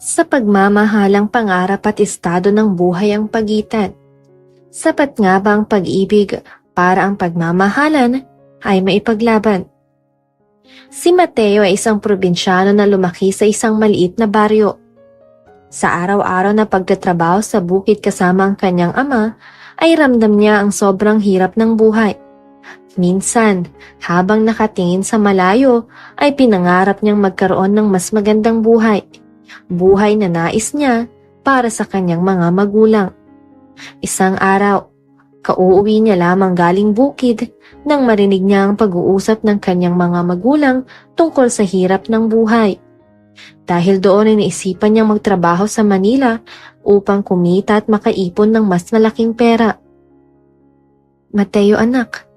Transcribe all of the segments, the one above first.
Sa pagmamahalang pangarap at estado ng buhay ang pagitan. Sapat nga ba ang pag-ibig para ang pagmamahalan ay maipaglaban? Si Mateo ay isang probinsyano na lumaki sa isang maliit na baryo. Sa araw-araw na pagtatrabaho sa bukid kasama ang kanyang ama, ay ramdam niya ang sobrang hirap ng buhay. Minsan, habang nakatingin sa malayo, ay pinangarap niyang magkaroon ng mas magandang buhay. Buhay na nais niya para sa kanyang mga magulang. Isang araw, kauuwi niya lamang galing bukid nang marinig niya ang pag-uusap ng kanyang mga magulang tungkol sa hirap ng buhay. Dahil doon ay naisipan niyang magtrabaho sa Manila upang kumita at makaipon ng mas malaking pera. Mateo anak,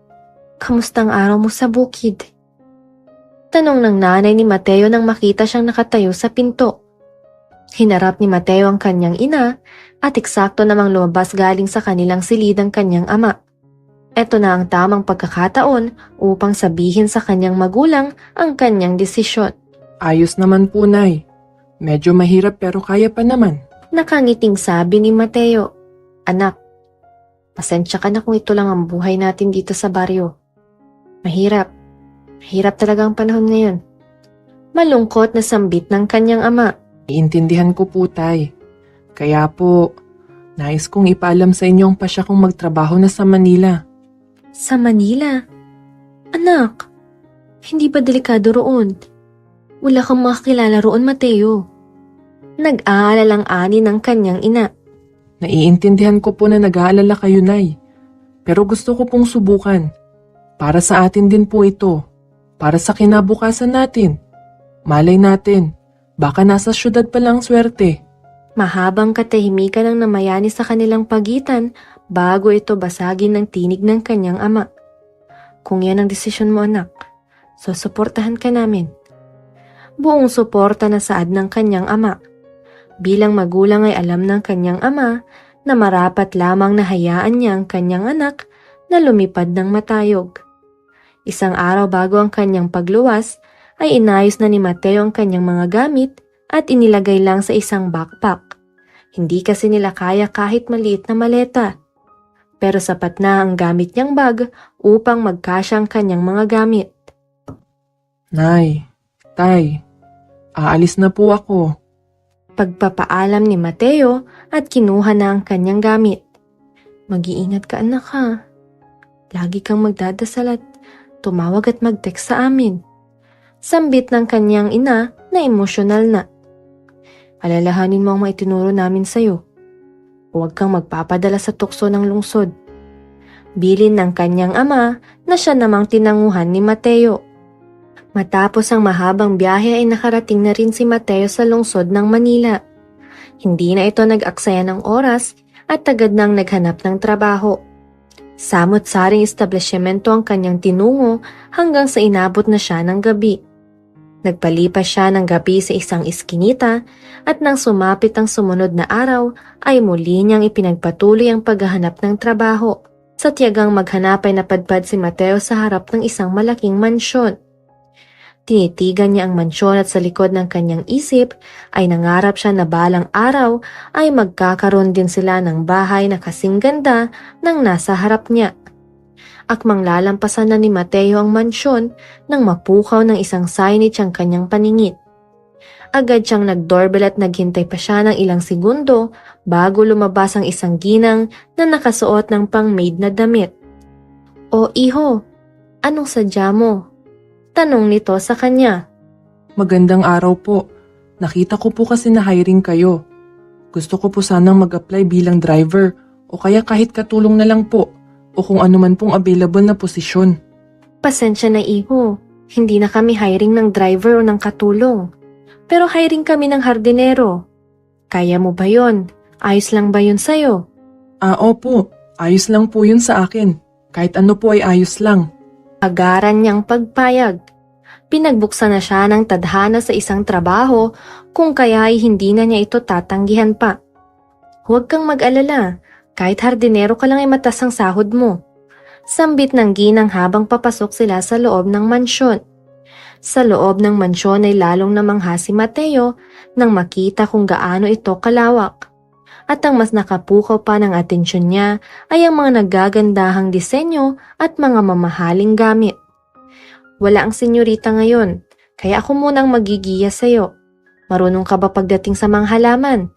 kamusta ang araw mo sa bukid? Tanong ng nanay ni Mateo nang makita siyang nakatayo sa pinto. Hinarap ni Mateo ang kanyang ina at eksakto namang lumabas galing sa kanilang silid ang kanyang ama. Ito na ang tamang pagkakataon upang sabihin sa kanyang magulang ang kanyang desisyon. Ayos naman po, Nay. Medyo mahirap pero kaya pa naman. Nakangiting sabi ni Mateo, Anak, pasensya ka na kung ito lang ang buhay natin dito sa baryo. Mahirap. Mahirap talaga ang panahon ngayon. Malungkot na sambit ng kanyang ama. Iintindihan ko po, Tay. Kaya po, nais kong ipaalam sa inyo ang pasya kong magtrabaho na sa Manila. Sa Manila? Anak, hindi ba delikado roon? Wala kang makakilala roon, Mateo. Nag-aalalang ani ng kanyang ina. Naiintindihan ko po na nag-aalala kayo, Nay. Pero gusto ko pong subukan. Para sa atin din po ito. Para sa kinabukasan natin. Malay natin, baka nasa syudad pa lang swerte. Mahabang katahimikan ang namayani sa kanilang pagitan bago ito basagin ng tinig ng kanyang ama. Kung yan ang desisyon mo, anak, susuportahan ka namin. Buong suporta na saad ng kanyang ama. Bilang magulang ay alam ng kanyang ama na marapat lamang na hayaan niya ang kanyang anak na lumipad ng matayog. Isang araw bago ang kanyang pagluwas ay inayos na ni Mateo ang kanyang mga gamit at inilagay lang sa isang backpack. Hindi kasi nila kaya kahit maliit na maleta. Pero sapat na ang gamit niyang bag upang magkasya ang kanyang mga gamit. Nay, Tay, aalis na po ako. Pagpapaalam ni Mateo at kinuha na ang kanyang gamit. Mag-iingat ka anak ha. Lagi kang magdadasal at tumawag at mag-text sa amin. Sambit ng kanyang ina na emosyonal na. Alalahanin mo ang mga itinuro namin sa'yo. Huwag kang magpapadala sa tukso ng lungsod. Bilin ng kanyang ama na siya namang tinanguhan ni Mateo. Matapos ang mahabang biyahe ay nakarating na rin si Mateo sa lungsod ng Manila. Hindi na ito nag-aksaya ng oras at agad nang naghanap ng trabaho. Samot-saring establishmento ang kanyang tinungo hanggang sa inabot na siya ng gabi. Nagpalipas siya ng gabi sa isang iskinita at nang sumapit ang sumunod na araw ay muli niyang ipinagpatuloy ang paghahanap ng trabaho. Sa tiyagang maghanap ay napadpad si Mateo sa harap ng isang malaking mansyon. Tinitigan niya ang mansyon at sa likod ng kanyang isip ay nangarap siya na balang araw ay magkakaroon din sila ng bahay na kasing ganda ng nasa harap niya. Akmang lalampasan na ni Mateo ang mansyon nang mapukaw ng isang signage ang kanyang paningin. Agad siyang nag-doorbell at naghintay pa siya ng ilang segundo bago lumabas ang isang ginang na nakasuot ng pang-maid na damit. "O iho, anong sadya mo?" Tanong nito sa kanya. Magandang araw po. Nakita ko po kasi na hiring kayo. Gusto ko po sanang mag-apply bilang driver o kaya kahit katulong na lang po o kung ano man pong available na posisyon. Pasensya na iho, hindi na kami hiring ng driver o ng katulong. Pero hiring kami ng hardinero. Kaya mo ba yon? Ayos lang ba yun sa'yo? Opo. Ayos lang po yun sa akin. Kahit ano po ay ayos lang. Agaran niyang pagpayag. Pinagbuksan na siya ng tadhana sa isang trabaho kung kaya ay hindi na niya ito tatanggihan pa. Huwag kang mag-alala, kahit hardinero ka lang ay matas ang sahod mo. Sambit ng ginang habang papasok sila sa loob ng mansyon. Sa loob ng mansyon ay lalong namangha si Mateo nang makita kung gaano ito kalawak. At ang mas nakapukaw pa ng atensyon niya ay ang mga nagagandahang disenyo at mga mamahaling gamit. Wala ang senyorita ngayon, kaya ako munang magigiya sa'yo. Marunong ka ba pagdating sa mga halaman?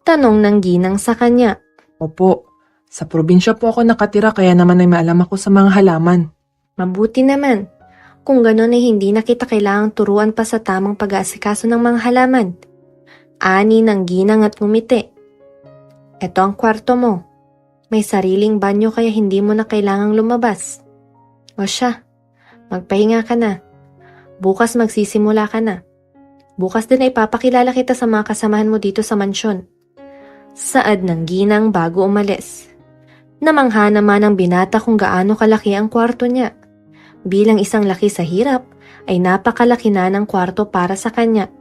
Tanong ng ginang sa kanya. Opo, sa probinsya po ako nakatira kaya naman ay maalam ako sa mga halaman. Mabuti naman. Kung ganon ay hindi na kita kailangang turuan pa sa tamang pag-aasikaso ng mga halaman. Ani ng ginang at ngumiti. Ito ang kwarto mo. May sariling banyo kaya hindi mo na kailangang lumabas. O siya, magpahinga ka na. Bukas magsisimula ka na. Bukas din ay papakilala kita sa mga kasamahan mo dito sa mansyon. Saad ng ginang bago umalis. Namangha naman ang binata kung gaano kalaki ang kwarto niya. Bilang isang laki sa hirap, ay napakalaki na ng kwarto para sa kanya.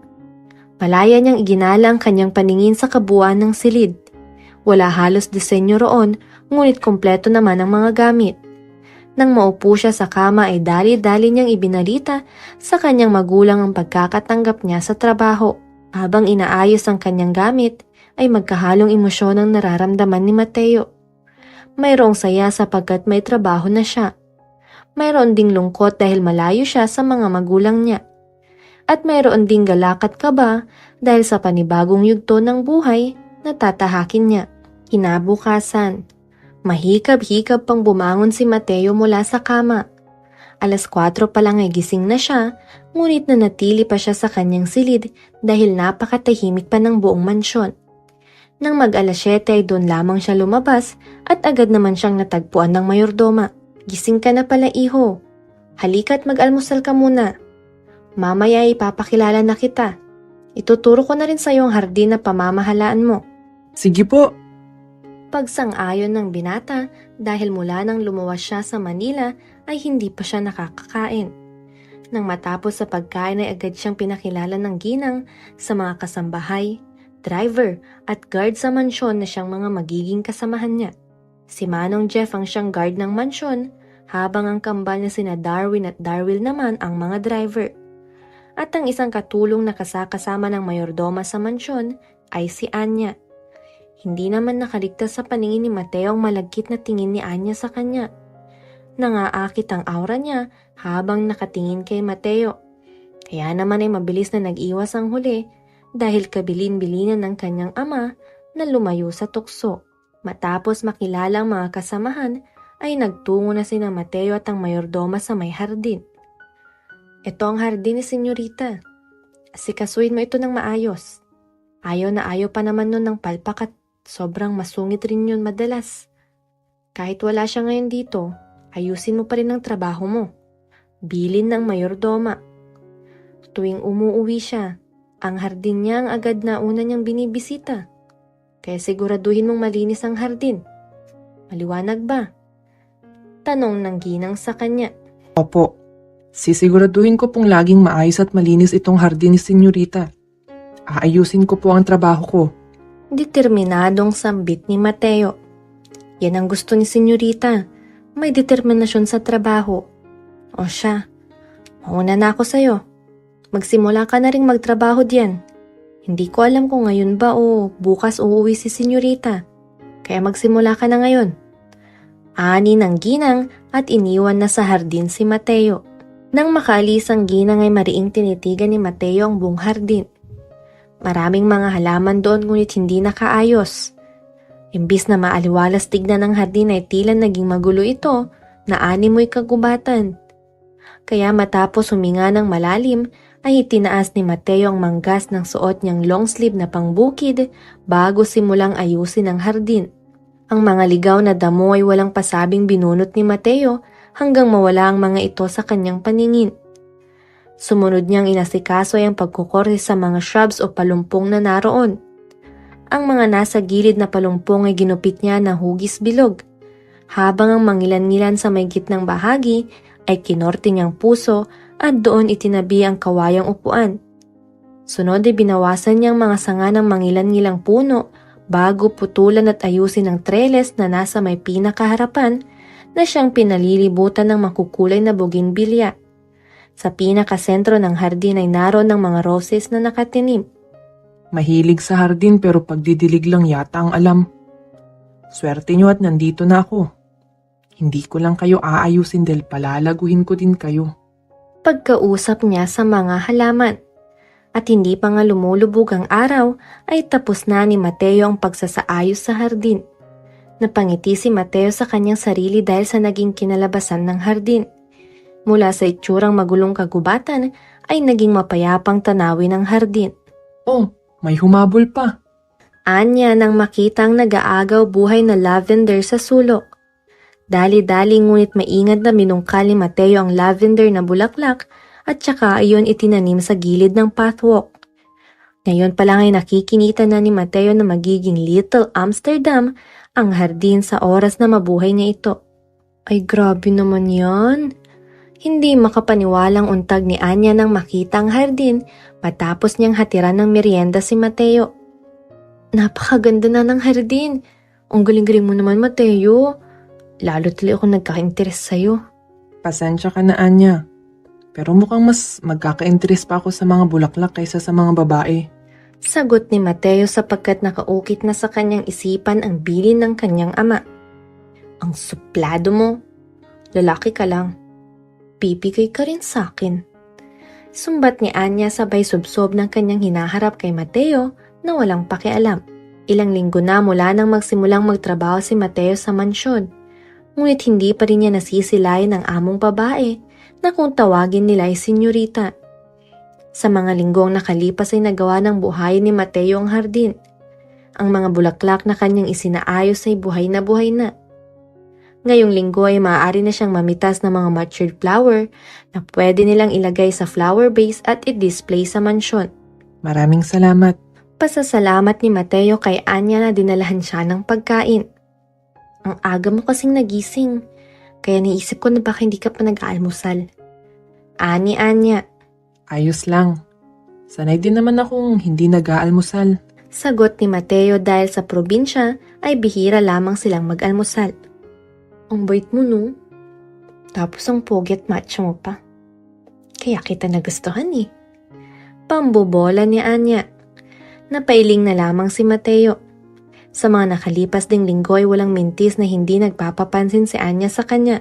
Malaya niyang iginala ang kanyang paningin sa kabuuan ng silid. Wala halos disenyo roon, ngunit kompleto naman ang mga gamit. Nang maupo siya sa kama ay dali-dali niyang ibinalita sa kanyang magulang ang pagkakatanggap niya sa trabaho. Habang inaayos ang kanyang gamit, ay magkahalong emosyon ang nararamdaman ni Mateo. Mayroong saya sapagkat may trabaho na siya. Mayroon ding lungkot dahil malayo siya sa mga magulang niya. At mayroon ding galak at kaba dahil sa panibagong yugto ng buhay na tatahakin niya. Kinabukasan, mahikab-hikab pang bumangon si Mateo mula sa kama. 4:00 pa lang ay gising na siya, ngunit nanatili pa siya sa kanyang silid dahil napakatahimik pa ng buong mansyon. Nang mag-7 ay doon lamang siya lumabas at agad naman siyang natagpuan ng mayordoma. Gising ka na pala, iho. Halika't mag-almusal ka muna. Mamaya ipapakilala na kita. Ituturo ko na rin sa iyo ang hardin na pamamahalaan mo. Sige po. Pagsang-ayon ng binata dahil mula nang lumuwas siya sa Manila ay hindi pa siya nakakakain. Nang matapos sa pagkain ay agad siyang pinakilala ng ginang sa mga kasambahay, driver at guard sa mansyon na siyang mga magiging kasamahan niya. Si Manong Jeff ang siyang guard ng mansyon habang ang kambal na sina Darwin at Darwil naman ang mga driver. At ang isang katulong na kasakasama ng mayordoma sa mansyon ay si Anya. Hindi naman nakaligtas sa paningin ni Mateo ang malagkit na tingin ni Anya sa kanya. Nangaakit ang aura niya habang nakatingin kay Mateo. Kaya naman ay mabilis na nag-iwas ang huli dahil kabilin-bilinan ng kanyang ama na lumayo sa tukso. Matapos makilala ang mga kasamahan ay nagtungo na sina Mateo at ang mayordoma sa may hardin. Ito ang hardin ni Senyorita. Asikasuhin mo ito ng maayos. Ayaw na ayaw pa naman nun ng palpak at sobrang masungit rin yun madalas. Kahit wala siya ngayon dito, ayusin mo pa rin ang trabaho mo. Bilin ng mayordoma. Tuwing umuuwi siya, ang hardin niya ang agad na una niyang binibisita. Kaya siguraduhin mong malinis ang hardin. Maliwanag ba? Tanong ng ginang sa kanya. Opo. Sisiguraduhin ko pong laging maayos at malinis itong hardin ni Senyorita. Aayusin ko po ang trabaho ko. Determinadong sambit ni Mateo. Yan ang gusto ni Senyorita. May determinasyon sa trabaho. O siya, mauna na ako sa'yo. Magsimula ka na ring magtrabaho diyan. Hindi ko alam kung ngayon ba o bukas uuwi si Senyorita. Kaya magsimula ka na ngayon. Ani ng ginang at iniwan na sa hardin si Mateo. Nang makaalis ang ginang ay mariing tinitigan ni Mateo ang buong hardin. Maraming mga halaman doon ngunit hindi nakaayos. Imbis na maaliwalas tignan ng hardin ay tila naging magulo ito na animoy kagubatan. Kaya matapos huminga ng malalim ay itinaas ni Mateo ang manggas ng suot niyang long sleeve na pangbukid bago simulang ayusin ang hardin. Ang mga ligaw na damo ay walang pasabing binunot ni Mateo hanggang mawala ang mga ito sa kanyang paningin. Sumunod niyang inasikaso ay ang pagkukorte sa mga shrubs o palumpong na naroon. Ang mga nasa gilid na palumpong ay ginupit niya na hugis bilog, habang ang mangilan-ngilan sa may gitnang bahagi ay kinorte niyang puso at doon itinabi ang kawayang upuan. Sunod ay binawasan niyang mga sanga ng mangilan-ngilang puno bago putulan at ayusin ang treles na nasa may pinakaharapan na siyang pinalilibutan ng makukulay na bougainvillea. Sa pinakasentro ng hardin ay naroon ng mga roses na nakatinim. Mahilig sa hardin pero pagdidilig lang yata ang alam. Swerte nyo at nandito na ako. Hindi ko lang kayo aayusin dahil palalaguhin ko din kayo. Pagkausap niya sa mga halaman. At hindi pa nga lumulubog ang araw ay tapos na ni Mateo ang pagsasaayos sa hardin. Napangiti si Mateo sa kanyang sarili dahil sa naging kinalabasan ng hardin. Mula sa itsurang magulong kagubatan ay naging mapayapang tanawin ng hardin. Oh, may humabol pa. Anya nang makitang nag-aagaw buhay na lavender sa sulok. Dali-dali ngunit maingat na minungkal ni Mateo ang lavender na bulaklak at saka ayon itinanim sa gilid ng pathwalk. Ngayon pa lang ay nakikinita na ni Mateo na magiging Little Amsterdam ang hardin sa oras na mabuhay niya ito. Ay grabe naman yan. Hindi makapaniwalang untag ni Anya nang makita ang hardin matapos niyang hatiran ng merienda si Mateo. Napakaganda na ng hardin. Ang galing-galing mo naman, Mateo. Lalo tuloy ako nagkaka-interes sa'yo. Pasensya ka na, Anya. Pero mukhang mas magkaka-interest pa ako sa mga bulaklak kaysa sa mga babae. Sagot ni Mateo sapagkat nakaukit na sa kanyang isipan ang bilin ng kanyang ama. Ang suplado mo. Lalaki ka lang. Pipigay ka rin sa akin. Sumbat ni Anya sabay subsob ng kanyang hinaharap kay Mateo na walang pakialam. Ilang linggo na mula nang magsimulang magtrabaho si Mateo sa mansyon. Ngunit hindi pa rin niya nasisilayan ng among babae na kung tawagin nila ay senyorita. Sa mga linggong nakalipas ay nagawa ng buhay ni Mateo ang hardin. Ang mga bulaklak na kanyang isinaayos ay buhay na buhay na. Ngayong linggo ay maaari na siyang mamitas ng mga matured flower na pwede nilang ilagay sa flower vase at i-display sa mansyon. Maraming salamat. Pasasalamat ni Mateo kay Anya na dinalahan siya ng pagkain. Ang aga mo kasing nagising, kaya naisip ko na baka hindi ka pa nag-aalmusal. Ani Anya. Ayos lang. Sanay din naman akong hindi nag-aalmusal. Sagot ni Mateo dahil sa probinsya ay bihira lamang silang mag-almusal. Ang bait mo no? Tapos ang pogi at macho mo pa. Kaya kita nagustuhan eh. Pambobola ni Anya. Napailing na lamang si Mateo. Sa mga nakalipas ding linggo ay walang mintis na hindi nagpapapansin si Anya sa kanya.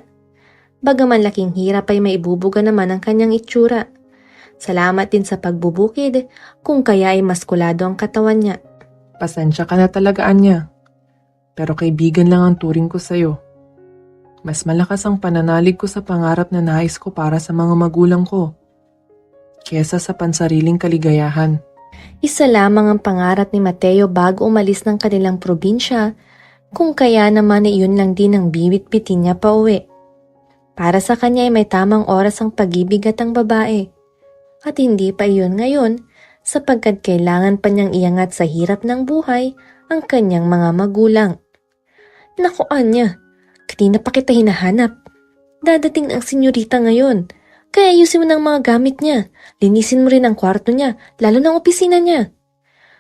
Bagaman laking hirap ay maibubuga naman ang kanyang itsura. Salamat din sa pagbubukid kung kaya ay maskulado ang katawan niya. Pasensya ka na talaga, Anya. Pero kaibigan lang ang turing ko sa'yo. Mas malakas ang pananalig ko sa pangarap na nais ko para sa mga magulang ko kesa sa pansariling kaligayahan. Isa lamang ang pangarap ni Mateo bago umalis ng kanilang probinsya, kung kaya naman ay iyon lang din ang bibit-bitin niya pa uwi. Para sa kanya ay may tamang oras ang pag-ibig at ang babae. At hindi pa iyon ngayon sapagkat kailangan pa niyang iangat sa hirap ng buhay ang kanyang mga magulang. Naku Anya, kanina pa kita hinahanap. Dadating ang senyorita ngayon. Kaya ayusin mo ng mga gamit niya. Linisin mo rin ang kwarto niya, lalo ng opisina niya.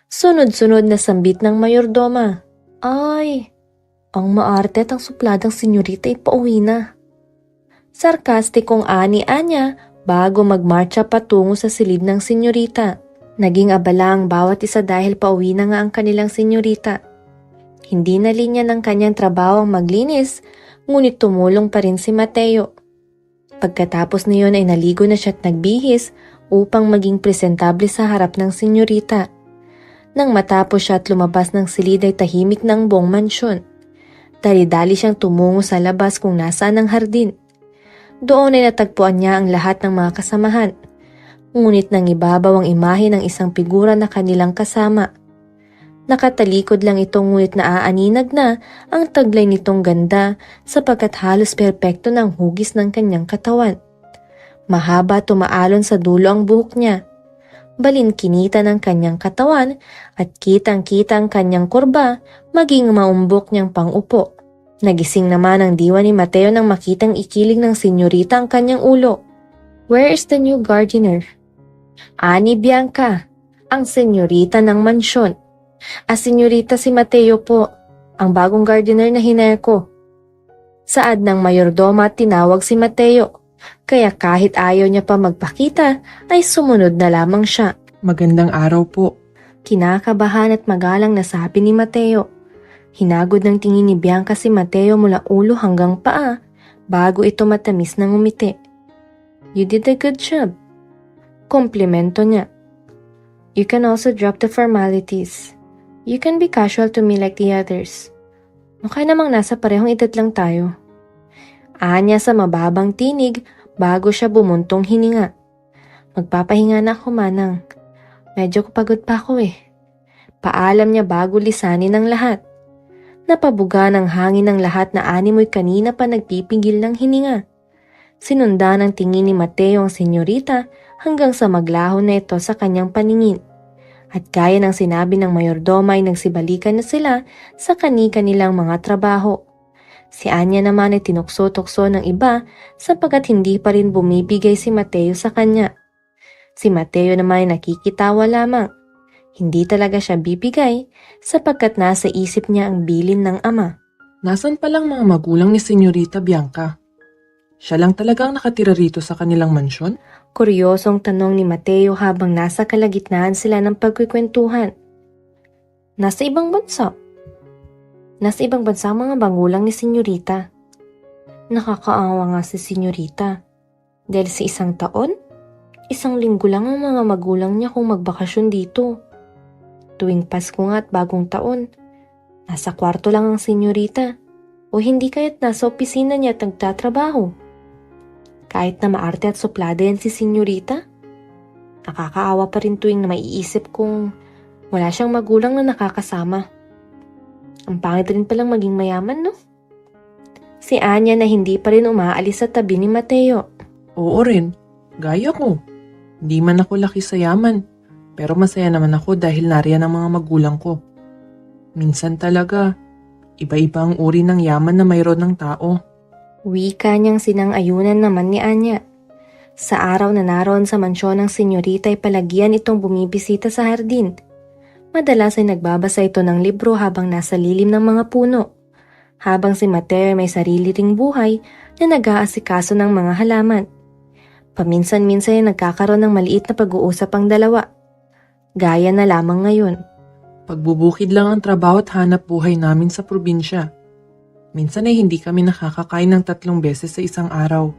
Sunod-sunod na sambit ng mayordoma. Ay, ang maarte at ang supladang senyorita ay pauwi na. Sarkastikong ani Anya bago magmarcha patungo sa silid ng senyorita. Naging abala ang bawat isa dahil pauwi na nga ang kanilang senyorita. Hindi na linya ng kanyang trabaho ang maglinis, ngunit tumulong pa rin si Mateo. Pagkatapos niyon ay naligo na siya at nagbihis upang maging presentable sa harap ng senyorita. Nang matapos siya at lumabas ng silid ay tahimik ng buong mansyon. Dali-dali siyang tumungo sa labas kung nasaan ang hardin. Doon ay natagpuan niya ang lahat ng mga kasamahan. Ngunit nang ibabaw ang imahe ng isang figura na kanilang kasama. Nakatalikod lang ito ngunit naaaninag na ang taglay nitong ganda sapagkat halos perpekto ng hugis ng kanyang katawan. Mahaba tumaalon sa dulo ang buhok niya. Balinkinita ng kanyang katawan at kitang-kita ang kanyang kurba maging maumbok niyang pangupo. Nagising naman ang diwa ni Mateo nang makitang ikiling ng senyorita ang kanyang ulo. Where is the new gardener? Ani Bianca, ang senyorita ng mansyon. Senyorita si Mateo po, ang bagong gardener na hinaya ko. Saad ng mayordoma at tinawag si Mateo, kaya kahit ayaw niya pa magpakita ay sumunod na lamang siya. Magandang araw po. Kinakabahan at magalang na sabi ni Mateo. Hinagod ng tingin ni Bianca si Mateo mula ulo hanggang paa bago ito matamis na ngumiti. You did a good job. Komplimento niya. You can also drop the formalities. You can be casual to me like the others. Mukha namang nasa parehong edad lang tayo. Anya sa mababang tinig bago siya bumuntong hininga. Magpapahinga na ako, Manang. Medyo pagod pa ako eh. Paalam niya bago lisanin ang lahat. Napabuga ng hangin ng lahat na animoy kanina pa nagpipigil ng hininga. Sinundan ng tingin ni Mateo ang senyorita hanggang sa maglaho na ito sa kanyang paningin. At gaya ng sinabi ng mayordoma ay nagsibalikan na sila sa kani-kanilang mga trabaho. Si Anya naman ay tinukso-tukso ng iba sapagkat hindi pa rin bumibigay si Mateo sa kanya. Si Mateo naman ay nakikitawa lamang. Hindi talaga siya bibigay sapagkat nasa isip niya ang bilin ng ama. Nasaan palang mga magulang ni Senyorita Bianca? Siya lang talagang nakatira rito sa kanilang mansyon? Kuryosong tanong ni Mateo habang nasa kalagitnaan sila ng pagkikwentuhan. Nasa ibang bansa. Nasa ibang bansa ang mga magulang ni Senyorita. Nakakaawa nga si Senyorita. Dahil sa isang taon, isang linggo lang ang mga magulang niya kung magbakasyon dito. Tuwing Pasko nga at bagong taon, nasa kwarto lang ang Senyorita o hindi kaya't nasa opisina niya at nagtatrabaho. Kahit na maarte at suplada yan si Senyorita, nakakaawa pa rin tuwing na maiisip kung wala siyang magulang na nakakasama. Ang pangit rin palang maging mayaman, no? Si Anya na hindi pa rin umaalis sa tabi ni Mateo. Oo rin, gaya ko. Hindi man ako laki sa yaman, pero masaya naman ako dahil nariyan ang mga magulang ko. Minsan talaga, iba-iba ang uri ng yaman na mayroon ng tao. Wika niyang sinang-ayunan naman ni Anya. Sa araw na naroon sa mansyon ng senyorita ay palagian itong bumibisita sa hardin. Madalas ay nagbabasa ito ng libro habang nasa lilim ng mga puno. Habang si Mateo may sarili ring buhay na nag-aasikaso ng mga halaman. Paminsan-minsan ay nagkakaroon ng maliit na pag-uusap ang dalawa. Gaya na lamang ngayon. Pagbubukid lang ang trabaho at hanap buhay namin sa probinsya. Minsan ay hindi kami nakakakain ng 3 beses sa isang araw.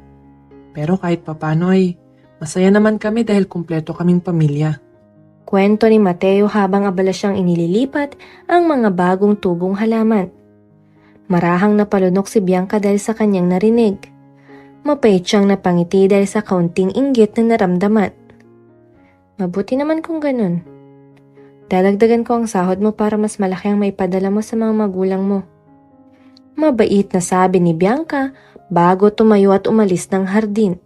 Pero kahit papano ay masaya naman kami dahil kumpleto kaming pamilya. Kwento ni Mateo habang abala siyang inililipat ang mga bagong tubong halaman. Marahang napalunok si Bianca dahil sa kanyang narinig. Mapait siyang napangiti dahil sa kaunting inggit na naramdaman. Mabuti naman kung ganun. Dadagdagan ko ang sahod mo para mas malaki ang maipadala mo sa mga magulang mo. Mabait na sabi ni Bianca bago tumayo at umalis ng hardin.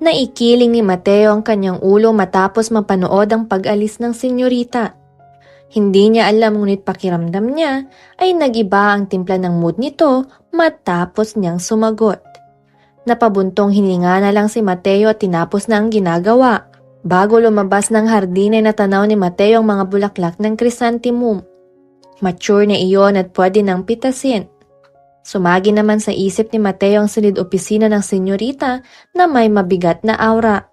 Naikiling ni Mateo ang kanyang ulo matapos mapanood ang pag-alis ng senyorita. Hindi niya alam ngunit pakiramdam niya ay nag-iba ang timpla ng mood nito matapos niyang sumagot. Napabuntong hininga na lang si Mateo at tinapos na ang ginagawa. Bago lumabas ng hardin ay natanaw ni Mateo ang mga bulaklak ng chrysanthemum. Mature na iyon at pwede nang pitasin. Sumagi naman sa isip ni Mateo ang silid opisina ng senyorita na may mabigat na aura.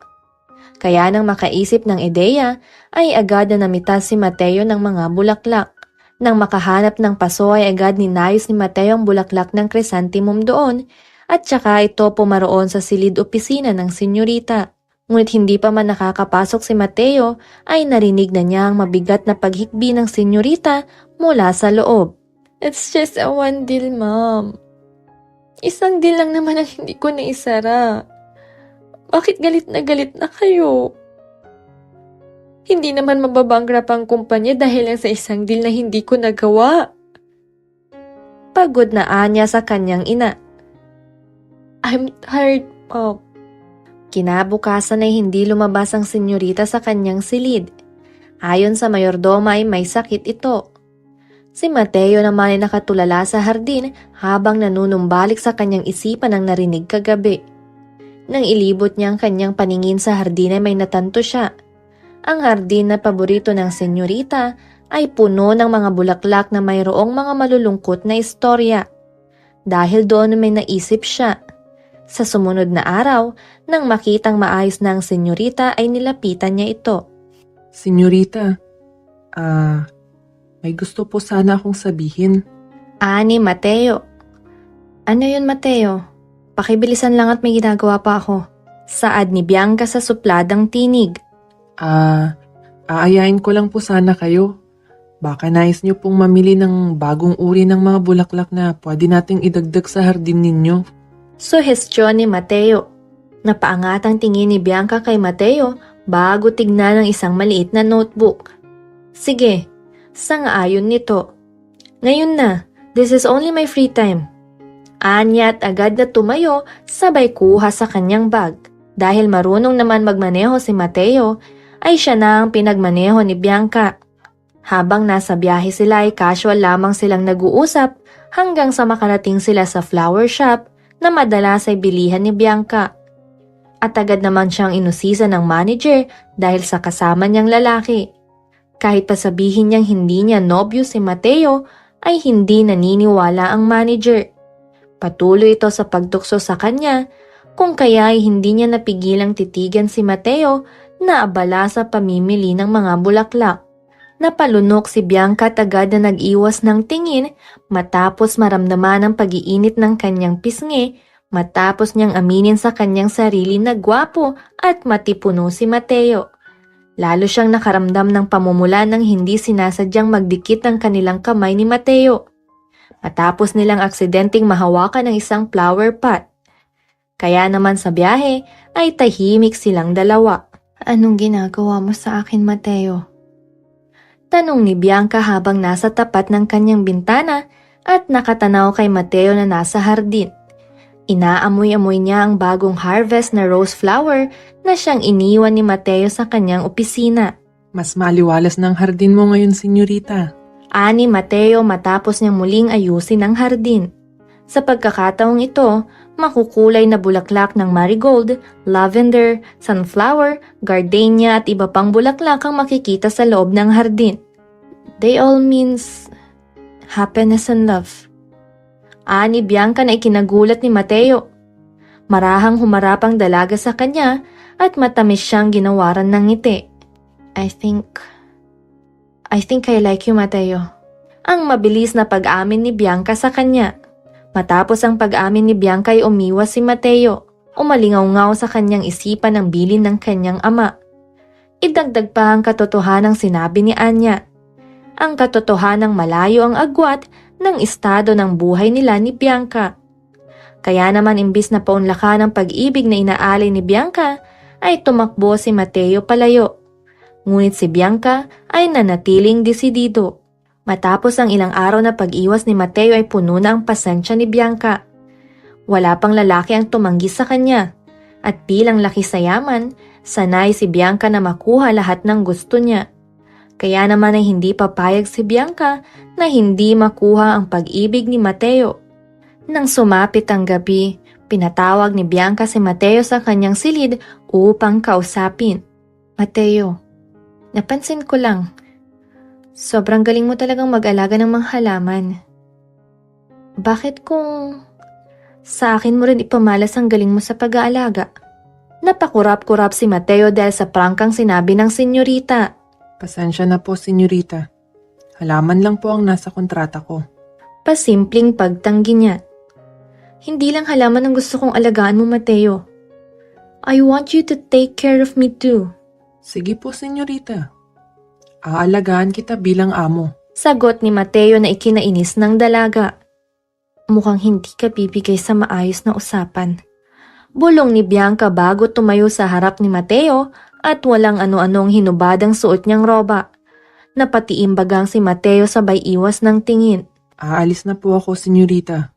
Kaya nang makaisip ng ideya, ay agad na namitas si Mateo ng mga bulaklak. Nang makahanap ng paso ay agad ninayos ni Mateo ang bulaklak ng chrysanthemum doon at saka ito pumaroon sa silid opisina ng senyorita. Ngunit hindi pa man nakakapasok si Mateo ay narinig na niya ang mabigat na paghikbi ng senyorita mula sa loob. It's just a one deal, Mom. Isang deal lang naman ang hindi ko naisara. Bakit galit na kayo? Hindi naman mababangrap ang kumpanya dahil lang sa isang deal na hindi ko nagawa. Pagod na Anya sa kanyang ina. I'm tired, Mom. Kinabukasan ay hindi lumabas ang senyorita sa kanyang silid. Ayon sa mayordoma ay may sakit ito. Si Mateo naman ay nakatulala sa hardin habang nanunumbalik sa kanyang isipan ang narinig kagabi. Nang ilibot niya ang kanyang paningin sa hardin ay may natanto siya. Ang hardin na paborito ng senyorita ay puno ng mga bulaklak na mayroong mga malulungkot na istorya. Dahil doon may naisip siya. Sa sumunod na araw, nang makitang maayos na ang senyorita ay nilapitan niya ito. Senyorita, May gusto po sana akong sabihin. Ni Mateo. Ano yun, Mateo? Pakibilisan lang at may ginagawa pa ako. Saad ni Bianca sa supladang tinig. Aayain ko lang po sana kayo. Baka nais niyo pong mamili ng bagong uri ng mga bulaklak na pwede nating idagdag sa hardin ninyo. Suhestyon ni Mateo. Napaangat ang tingin ni Bianca kay Mateo bago tignan ng isang maliit na notebook. Sige, sang-ayon nito. Ngayon na, this is only my free time. Anya at agad na tumayo sabay kuha sa kanyang bag. Dahil marunong naman magmaneho si Mateo, ay siya na ang pinagmaneho ni Bianca. Habang nasa biyahe sila ay casual lamang silang nag-uusap hanggang sa makarating sila sa flower shop na madalas ay bilihan ni Bianca. At agad naman siyang inusisa ng manager dahil sa kasama niyang lalaki. Kahit pa sabihin niyang hindi niya nobyo si Mateo, ay hindi naniniwala ang manager. Patuloy ito sa pagtukso sa kanya, kung kaya ay hindi niya napigilang titigan si Mateo na abala sa pamimili ng mga bulaklak. Napalunok si Bianca at agad na nag-iwas ng tingin matapos maramdaman ang pag-iinit ng kanyang pisngi matapos niyang aminin sa kanyang sarili na gwapo at matipuno si Mateo. Lalo siyang nakaramdam ng pamumula nang hindi sinasadyang magdikit ang kanilang kamay ni Mateo. Matapos nilang aksidenteng mahawakan ng isang flower pot. Kaya naman sa biyahe ay tahimik silang dalawa. Anong ginagawa mo sa akin, Mateo? Tanong ni Bianca habang nasa tapat ng kanyang bintana at nakatanaw kay Mateo na nasa hardin. Inaamoy-amoy niya ang bagong harvest na rose flower na siyang iniwan ni Mateo sa kanyang opisina. Mas maliwalas ng hardin mo ngayon, senyorita. Ani Mateo matapos niyang muling ayusin ang hardin. Sa pagkakataong ito, makukulay na bulaklak ng marigold, lavender, sunflower, gardenia at iba pang bulaklak ang makikita sa loob ng hardin. They all means happiness and love. Ani Bianca na ikinagulat ni Mateo. Marahang humarap ang dalaga sa kanya at matamis siyang ginawaran ng ngiti. I think I like you, Mateo. Ang mabilis na pag-amin ni Bianca sa kanya. Matapos ang pag-amin ni Bianca ay umiwas si Mateo. Umalingaw-ngaw sa kanyang isipan ang bilin ng kanyang ama. Idagdag pa ang katotohanang sinabi ni Anya. Ang katotohanang malayo ang agwat ng estado ng buhay nila ni Bianca. Kaya naman imbis na paunlakan ang pag-ibig na inaalay ni Bianca, ay tumakbo si Mateo palayo. Ngunit si Bianca ay nanatiling desidido. Matapos ang ilang araw na pag-iwas ni Mateo ay puno na ang pasensya ni Bianca. Wala pang lalaki ang tumanggi sa kanya. At bilang laki sa yaman, sanay si Bianca na makuha lahat ng gusto niya. Kaya naman ay hindi papayag si Bianca na hindi makuha ang pag-ibig ni Mateo. Nang sumapit ang gabi, pinatawag ni Bianca si Mateo sa kanyang silid upang kausapin. Mateo, napansin ko lang. Sobrang galing mo talagang mag-alaga ng mga halaman. Bakit kung sa akin mo rin ipamalas ang galing mo sa pag-aalaga? Napakurap-kurap si Mateo dahil sa prangkang sinabi ng senyorita. Pasensya na po, senyorita. Halaman lang po ang nasa kontrata ko. Pasimpleng pagtanggi niya. Hindi lang halaman ang gusto kong alagaan mo, Mateo. I want you to take care of me too. Sige po, senyorita. Aalagaan kita bilang amo. Sagot ni Mateo na ikinainis ng dalaga. Mukhang hindi ka bibigay sa maayos na usapan. Bulong ni Bianca bago tumayo sa harap ni Mateo at walang ano-anong hinubadang suot niyang roba. Napatiimbagang si Mateo sabay iwas ng tingin. Aalis na po ako, senyorita.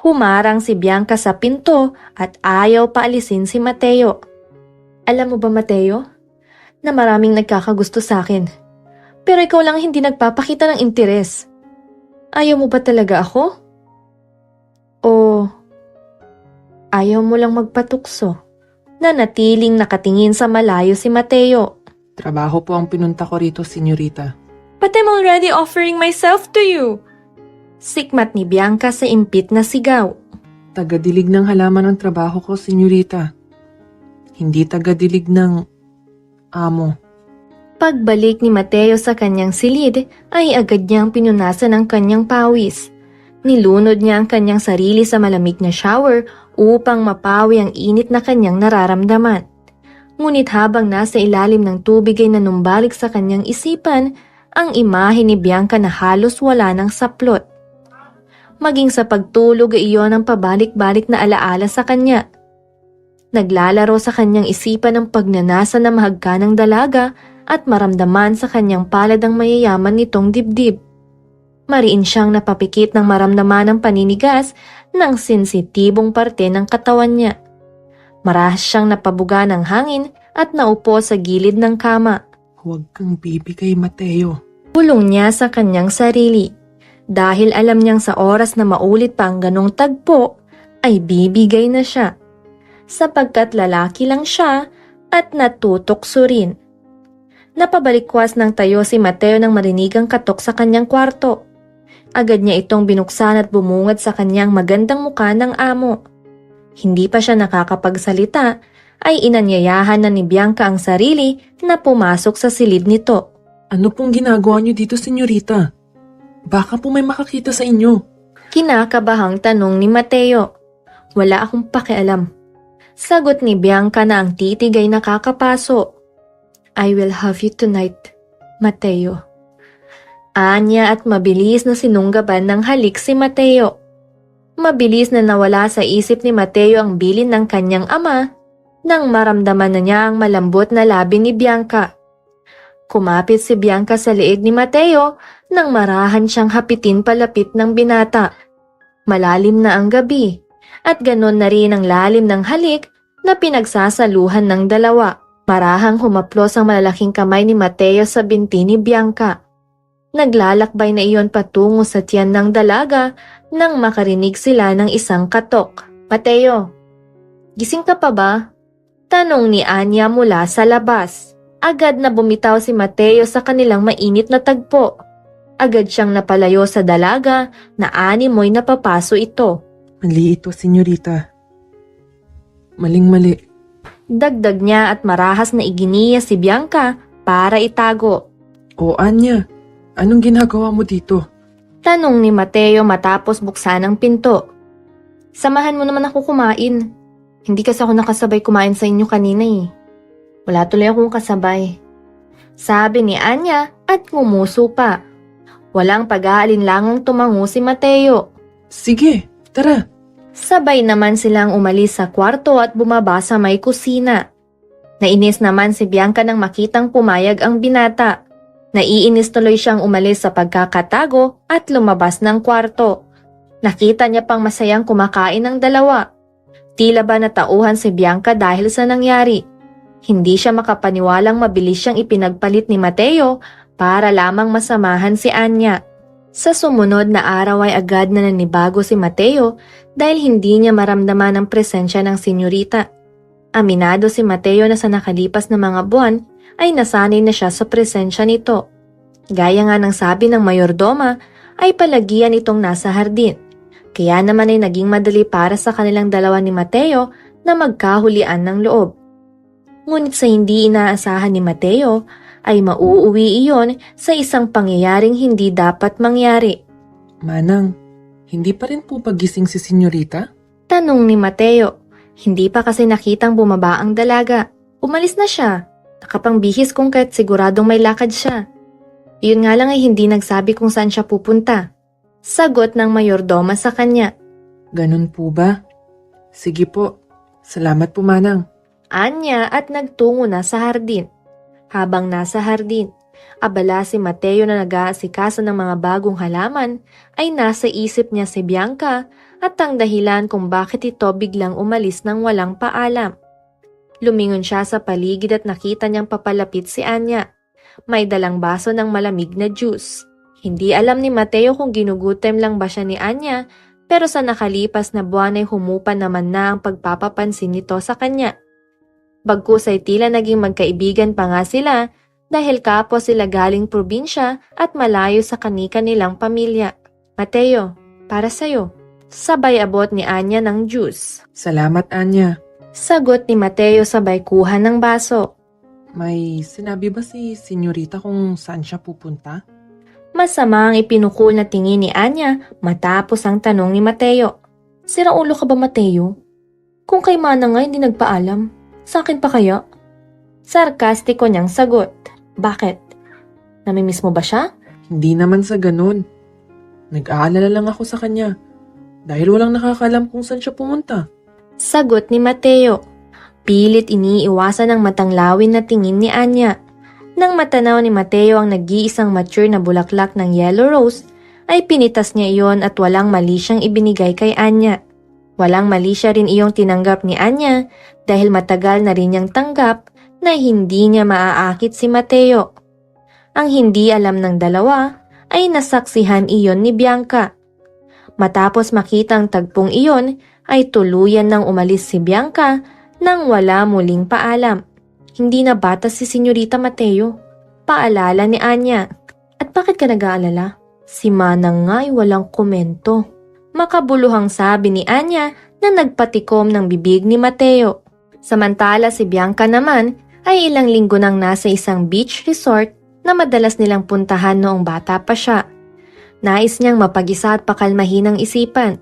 Humarang si Bianca sa pinto at ayaw paalisin si Mateo. Alam mo ba, Mateo, na maraming nagkakagusto sa akin. Pero ikaw lang hindi nagpapakita ng interes. Ayaw mo ba talaga ako? O ayaw mo lang magpatukso? Nanatiling nakatingin sa malayo si Mateo. Trabaho po ang pinunta ko rito, senyorita. But I'm already offering myself to you. Sikmat ni Bianca sa impit na sigaw. Tagadilig ng halaman ang trabaho ko, senyorita. Hindi tagadilig ng amo. Pagbalik ni Mateo sa kanyang silid ay agad niyang pinunasan ang kanyang pawis. Nilunod niya ang kanyang sarili sa malamig na shower upang mapawi ang init na kanyang nararamdaman. Ngunit habang nasa ilalim ng tubig ay nanumbalik sa kanyang isipan ang imahe ni Bianca na halos wala ng saplot. Maging sa pagtulog ay iyon ang pabalik-balik na alaala sa kanya. Naglalaro sa kanyang isipan ang pagnanasa na mahagkanang dalaga at maramdaman sa kanyang palad ang mayayaman nitong dibdib. Mariin siyang napapikit ng maramdaman ang paninigas ng sensitibong parte ng katawan niya. Marahas siyang napabuga ng hangin at naupo sa gilid ng kama. Huwag kang bibigay, Mateo. Bulong niya sa kanyang sarili. Dahil alam niyang sa oras na maulit pa ang ganong tagpo, ay bibigay na siya. Sapagkat lalaki lang siya at natutokso rin. Napabalikwas ng tayo si Mateo nang marinig ang katok sa kanyang kwarto. Agad niya itong binuksan at bumungad sa kanyang magandang mukha ng amo. Hindi pa siya nakakapagsalita, ay inanyayahan na ni Bianca ang sarili na pumasok sa silid nito. Ano pong ginagawa niyo dito, senyorita? Baka po may makakita sa inyo. Kinakabahang tanong ni Mateo. Wala akong pakialam. Sagot ni Bianca na ang titig ay nakakapaso. I will have you tonight, Mateo. Anya at mabilis na sinunggaban ng halik si Mateo. Mabilis na nawala sa isip ni Mateo ang bilin ng kanyang ama nang maramdaman na niya ang malambot na labi ni Bianca. Kumapit si Bianca sa leeg ni Mateo nang marahan siyang hapitin palapit ng binata. Malalim na ang gabi at ganon na rin ang lalim ng halik na pinagsasaluhan ng dalawa. Marahang humaplos ang malalaking kamay ni Mateo sa binti ni Bianca. Naglalakbay na iyon patungo sa tiyan ng dalaga nang makarinig sila ng isang katok. Mateo, gising ka pa ba? Tanong ni Anya mula sa labas. Agad na bumitaw si Mateo sa kanilang mainit na tagpo. Agad siyang napalayo sa dalaga na animoy napapaso ito. Mali ito, senyorita. Maling-mali. Dagdag niya at marahas na iginiya si Bianca para itago. O Anya, anong ginagawa mo dito? Tanong ni Mateo matapos buksan ang pinto. Samahan mo naman ako kumain. Hindi kasi ako nakasabay kumain sa inyo kanina eh. Wala tuloy akong kasabay. Sabi ni Anya at ngumuso pa. Walang pag-aalinlangang tumango si Mateo. Sige, tara. Sabay naman silang umalis sa kwarto at bumaba sa may kusina. Nainis naman si Bianca nang makitang pumayag ang binata. Naiinis tuloy siyang umalis sa pagkakatago at lumabas ng kwarto. Nakita niya pang masayang kumakain ng dalawa. Tila ba natauhan si Bianca dahil sa nangyari. Hindi siya makapaniwalang mabilis siyang ipinagpalit ni Mateo para lamang masamahan si Anya. Sa sumunod na araw ay agad na nanibago si Mateo dahil hindi niya maramdaman ang presensya ng senyorita. Aminado si Mateo na sa nakalipas na mga buwan ay nasanay na siya sa presensya nito. Gaya nga ng sabi ng mayordoma ay palagian itong nasa hardin. Kaya naman ay naging madali para sa kanilang dalawa ni Mateo na magkahulian ng loob. Ngunit sa hindi inaasahan ni Mateo ay mauuwi iyon sa isang pangyayaring hindi dapat mangyari. Manang, hindi pa rin po pagising si senyorita? Tanong ni Mateo. Hindi pa kasi nakitang bumaba ang dalaga. Umalis na siya. Nakapangbihis kung kahit siguradong may lakad siya. Yun nga lang ay hindi nagsabi kung saan siya pupunta. Sagot ng mayordoma sa kanya. Ganun po ba? Sige po. Salamat po, Manang. Anya at nagtungo na sa hardin. Habang nasa hardin, abala si Mateo na nag-aasikaso ng mga bagong halaman ay nasa isip niya si Bianca at ang dahilan kung bakit ito biglang umalis ng walang paalam. Lumingon siya sa paligid at nakita niyang papalapit si Anya. May dalang baso ng malamig na juice. Hindi alam ni Mateo kung ginugutom lang ba siya ni Anya, pero sa nakalipas na buwan ay humupa naman na ang pagpapapansin nito sa kanya. Bagkus ay tila naging magkaibigan pa nga sila dahil kapwa sila galing probinsya at malayo sa kani-kanilang pamilya. Mateo, para sa'yo. Sabay abot ni Anya ng juice. Salamat, Anya. Sagot ni Mateo sabay kuha ng baso. May sinabi ba si senyorita kung saan siya pupunta? Masama ang ipinukul na tingin ni Anya matapos ang tanong ni Mateo. Sira ulo ka ba, Mateo? Kung kay Manang nga hindi nagpaalam, sa akin pa kaya? Sarkastiko niyang sagot. Bakit? Namimiss mo ba siya? Hindi naman sa ganun. Nag-aalala lang ako sa kanya. Dahil walang nakakalam kung saan siya pumunta. Sagot ni Mateo. Pilit iniiwasan ng matanglawin na tingin ni Anya. Nang matanaw ni Mateo ang nag-iisang mature na bulaklak ng yellow rose, ay pinitas niya iyon at walang mali siyang ibinigay kay Anya. Walang mali siya rin iyong tinanggap ni Anya dahil matagal na rin niyang tanggap na hindi niya maaakit si Mateo. Ang hindi alam ng dalawa ay nasaksihan iyon ni Bianca. Matapos makita ang tagpong iyon ay tuluyan nang umalis si Bianca nang wala muling paalam. Hindi na bata si Senyorita Mateo. Paalala ni Anya. At bakit ka nag-aalala? Si Manang nga ay walang komento. Makabuluhang sabi ni Anya na nagpatikom ng bibig ni Mateo. Samantala si Bianca naman ay ilang linggo nang nasa isang beach resort na madalas nilang puntahan noong bata pa siya. Nais niyang mapag-isa at pakalmahin ang isipan.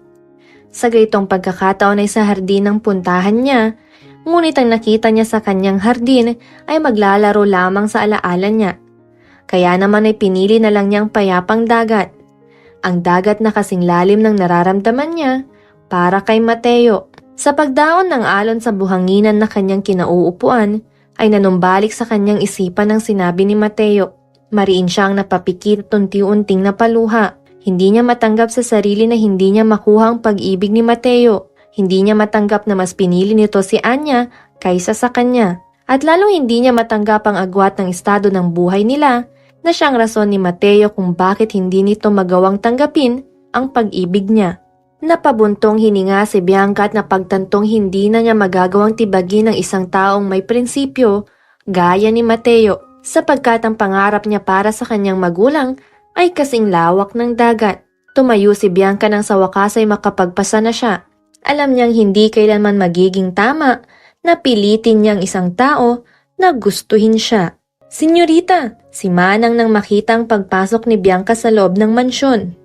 Sa ganitong pagkakataon ay sa hardin ang puntahan niya, ngunit ang nakita niya sa kanyang hardin ay maglalaro lamang sa alaala niya. Kaya naman ay pinili na lang niyang payapang dagat. Ang dagat na kasing lalim ng nararamdaman niya para kay Mateo. Sa pagdaon ng alon sa buhanginan na kanyang kinauupuan, ay nanumbalik sa kanyang isipan ang sinabi ni Mateo. Mariin siyang napapikit at unti-unting napaluha. Hindi niya matanggap sa sarili na hindi niya makuha ang pag-ibig ni Mateo. Hindi niya matanggap na mas pinili nito si Anya kaysa sa kanya. At lalong hindi niya matanggap ang agwat ng estado ng buhay nila na siyang rason ni Mateo kung bakit hindi nito magawang tanggapin ang pag-ibig niya. Napabuntong hininga si Bianca at napagtantong hindi na niya magagawang tibagin ng isang taong may prinsipyo gaya ni Mateo sapagkat ang pangarap niya para sa kanyang magulang ay kasing lawak ng dagat. Tumayo si Bianca nang sa wakas ay makapagpasa na siya. Alam niyang hindi kailanman magiging tama na pilitin niyang isang tao na gustuhin siya. Senyorita, si Manang nang makita ang pagpasok ni Bianca sa loob ng mansyon.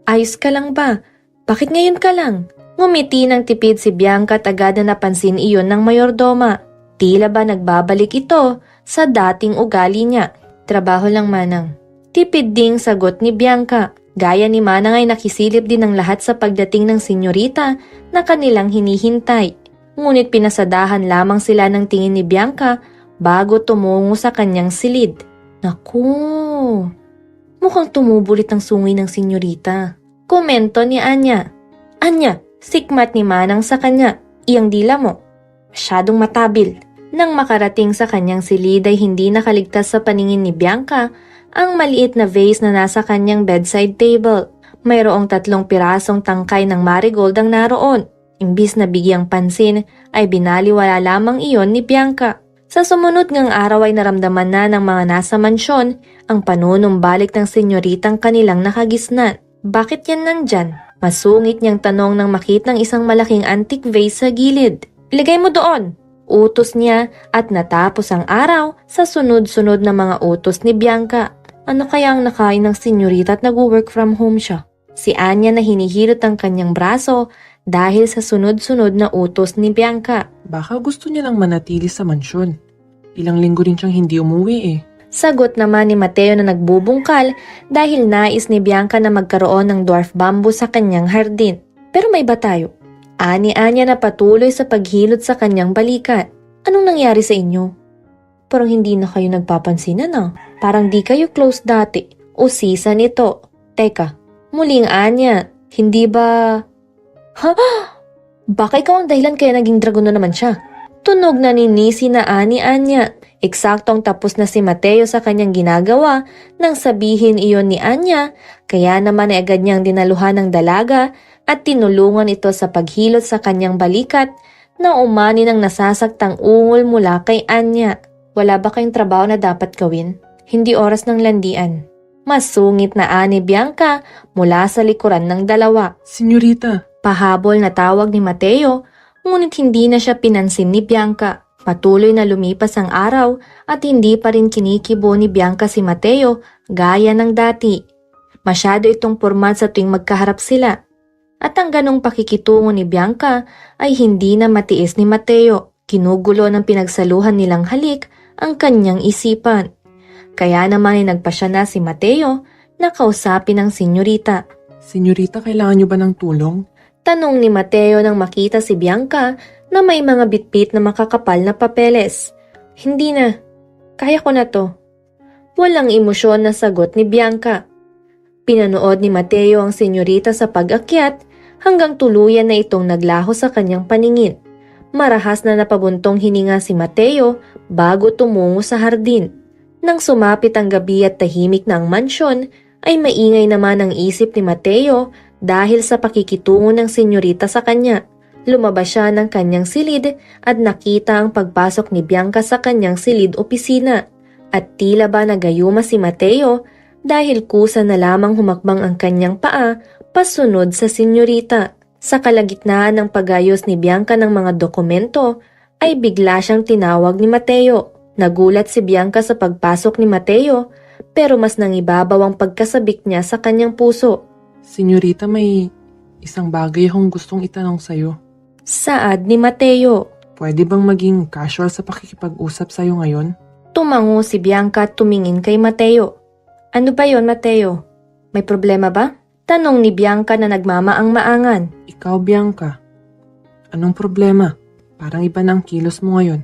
Ayos ka lang ba? Bakit ngayon ka lang? Ngumiti ng tipid si Bianca at agad na napansin iyon ng mayordoma. Tila ba nagbabalik ito sa dating ugali niya. Trabaho lang, Manang. Tipid ding sagot ni Bianca. Gaya ni Manang ay nakisilip din ang lahat sa pagdating ng senyorita na kanilang hinihintay. Ngunit pinasadahan lamang sila ng tingin ni Bianca bago tumungo sa kanyang silid. Naku, mukhang tumubulit ang sungay ng senyorita. Komento ni Anya. Anya, sikmat ni Manang sa kanya. Iyang dila mo. Masyadong matabil. Nang makarating sa kanyang silid ay hindi nakaligtas sa paningin ni Bianca ang maliit na vase na nasa kanyang bedside table. Mayroong 3 pirasong tangkay ng marigold ang naroon. Imbis na bigyang pansin ay binaliwala lamang iyon ni Bianca. Sa sumunod ngang araw ay naramdaman na ng mga nasa mansyon ang panunumbalik ng senyoritang kanilang nakagisnan. Bakit yan nandyan? Masungit niyang tanong nang makita ng isang malaking antique vase sa gilid. Ilagay mo doon! Utos niya at natapos ang araw sa sunod-sunod na mga utos ni Bianca. Ano kaya ang nakain ng senyorita at nag-work from home siya? Si Anya na hinihilot ang kanyang braso dahil sa sunod-sunod na utos ni Bianca. Baka gusto niya lang manatili sa mansyon. Ilang linggo rin siyang hindi umuwi eh. Sagot naman ni Mateo na nagbubungkal dahil nais ni Bianca na magkaroon ng dwarf bamboo sa kanyang hardin. Pero may iba tayo. Ani-anya na patuloy sa paghilot sa kanyang balikat. Anong nangyari sa inyo? Parang hindi na kayo nagpapansinan ah. Parang di kayo close dati. O season ito. Teka, muling Anya, hindi ba... Ha? Baka ikaw ang dahilan kaya naging dragon na naman siya. Tunog na ninisi na Anya. Eksaktong tapos na si Mateo sa kanyang ginagawa nang sabihin iyon ni Anya, kaya naman ay agad niyang dinaluhan ng dalaga at tinulungan ito sa paghilot sa kanyang balikat na umani ng nasasaktang ungol mula kay Anya. Wala ba kayong trabaho na dapat gawin? Hindi oras ng landian. Masungit na ani Bianca mula sa likuran ng dalawa. Senyorita, Pahabol na tawag ni Mateo, ngunit hindi na siya pinansin ni Bianca. Patuloy na lumipas ang araw at hindi pa rin kinikibo ni Bianca si Mateo gaya ng dati. Masyado itong pormat sa tuwing magkaharap sila. At ang ganong pakikitungo ni Bianca ay hindi na matiis ni Mateo. Kinugulo ng pinagsaluhan nilang halik ang kanyang isipan. Kaya naman ay nagpasya na si Mateo na kausapin ang senyorita. Senyorita, kailangan niyo ba ng tulong? Tanong ni Mateo nang makita si Bianca na may mga bitbit na makakapal na papeles. Hindi na. Kaya ko na to. Walang emosyon na sagot ni Bianca. Pinanood ni Mateo ang senyorita sa pag-akyat hanggang tuluyan na itong naglaho sa kanyang paningin. Marahas na napabuntong hininga si Mateo bago tumungo sa hardin. Nang sumapit ang gabi at tahimik na ang mansyon, ay maingay naman ang isip ni Mateo dahil sa pakikitungo ng senyorita sa kanya. Lumabas siya ng kanyang silid at nakita ang pagpasok ni Bianca sa kanyang silid opisina. At tila ba nagayuma si Mateo dahil kusa na lamang humakbang ang kanyang paa pasunod sa senyorita. Sa kalagitnaan ng pagayos ni Bianca ng mga dokumento ay bigla siyang tinawag ni Mateo. Nagulat si Bianca sa pagpasok ni Mateo pero mas nangibabaw ang pagkasabik niya sa kanyang puso. Senyorita, may isang bagay akong gustong itanong sa'yo. Saad ni Mateo. Pwede bang maging casual sa pakikipag-usap sa'yo ngayon? Tumango si Bianca at tumingin kay Mateo. Ano ba yon, Mateo? May problema ba? Tanong ni Bianca na nagmamaang-maangan. Ikaw, Bianca. Anong problema? Parang iba na ang kilos mo ngayon.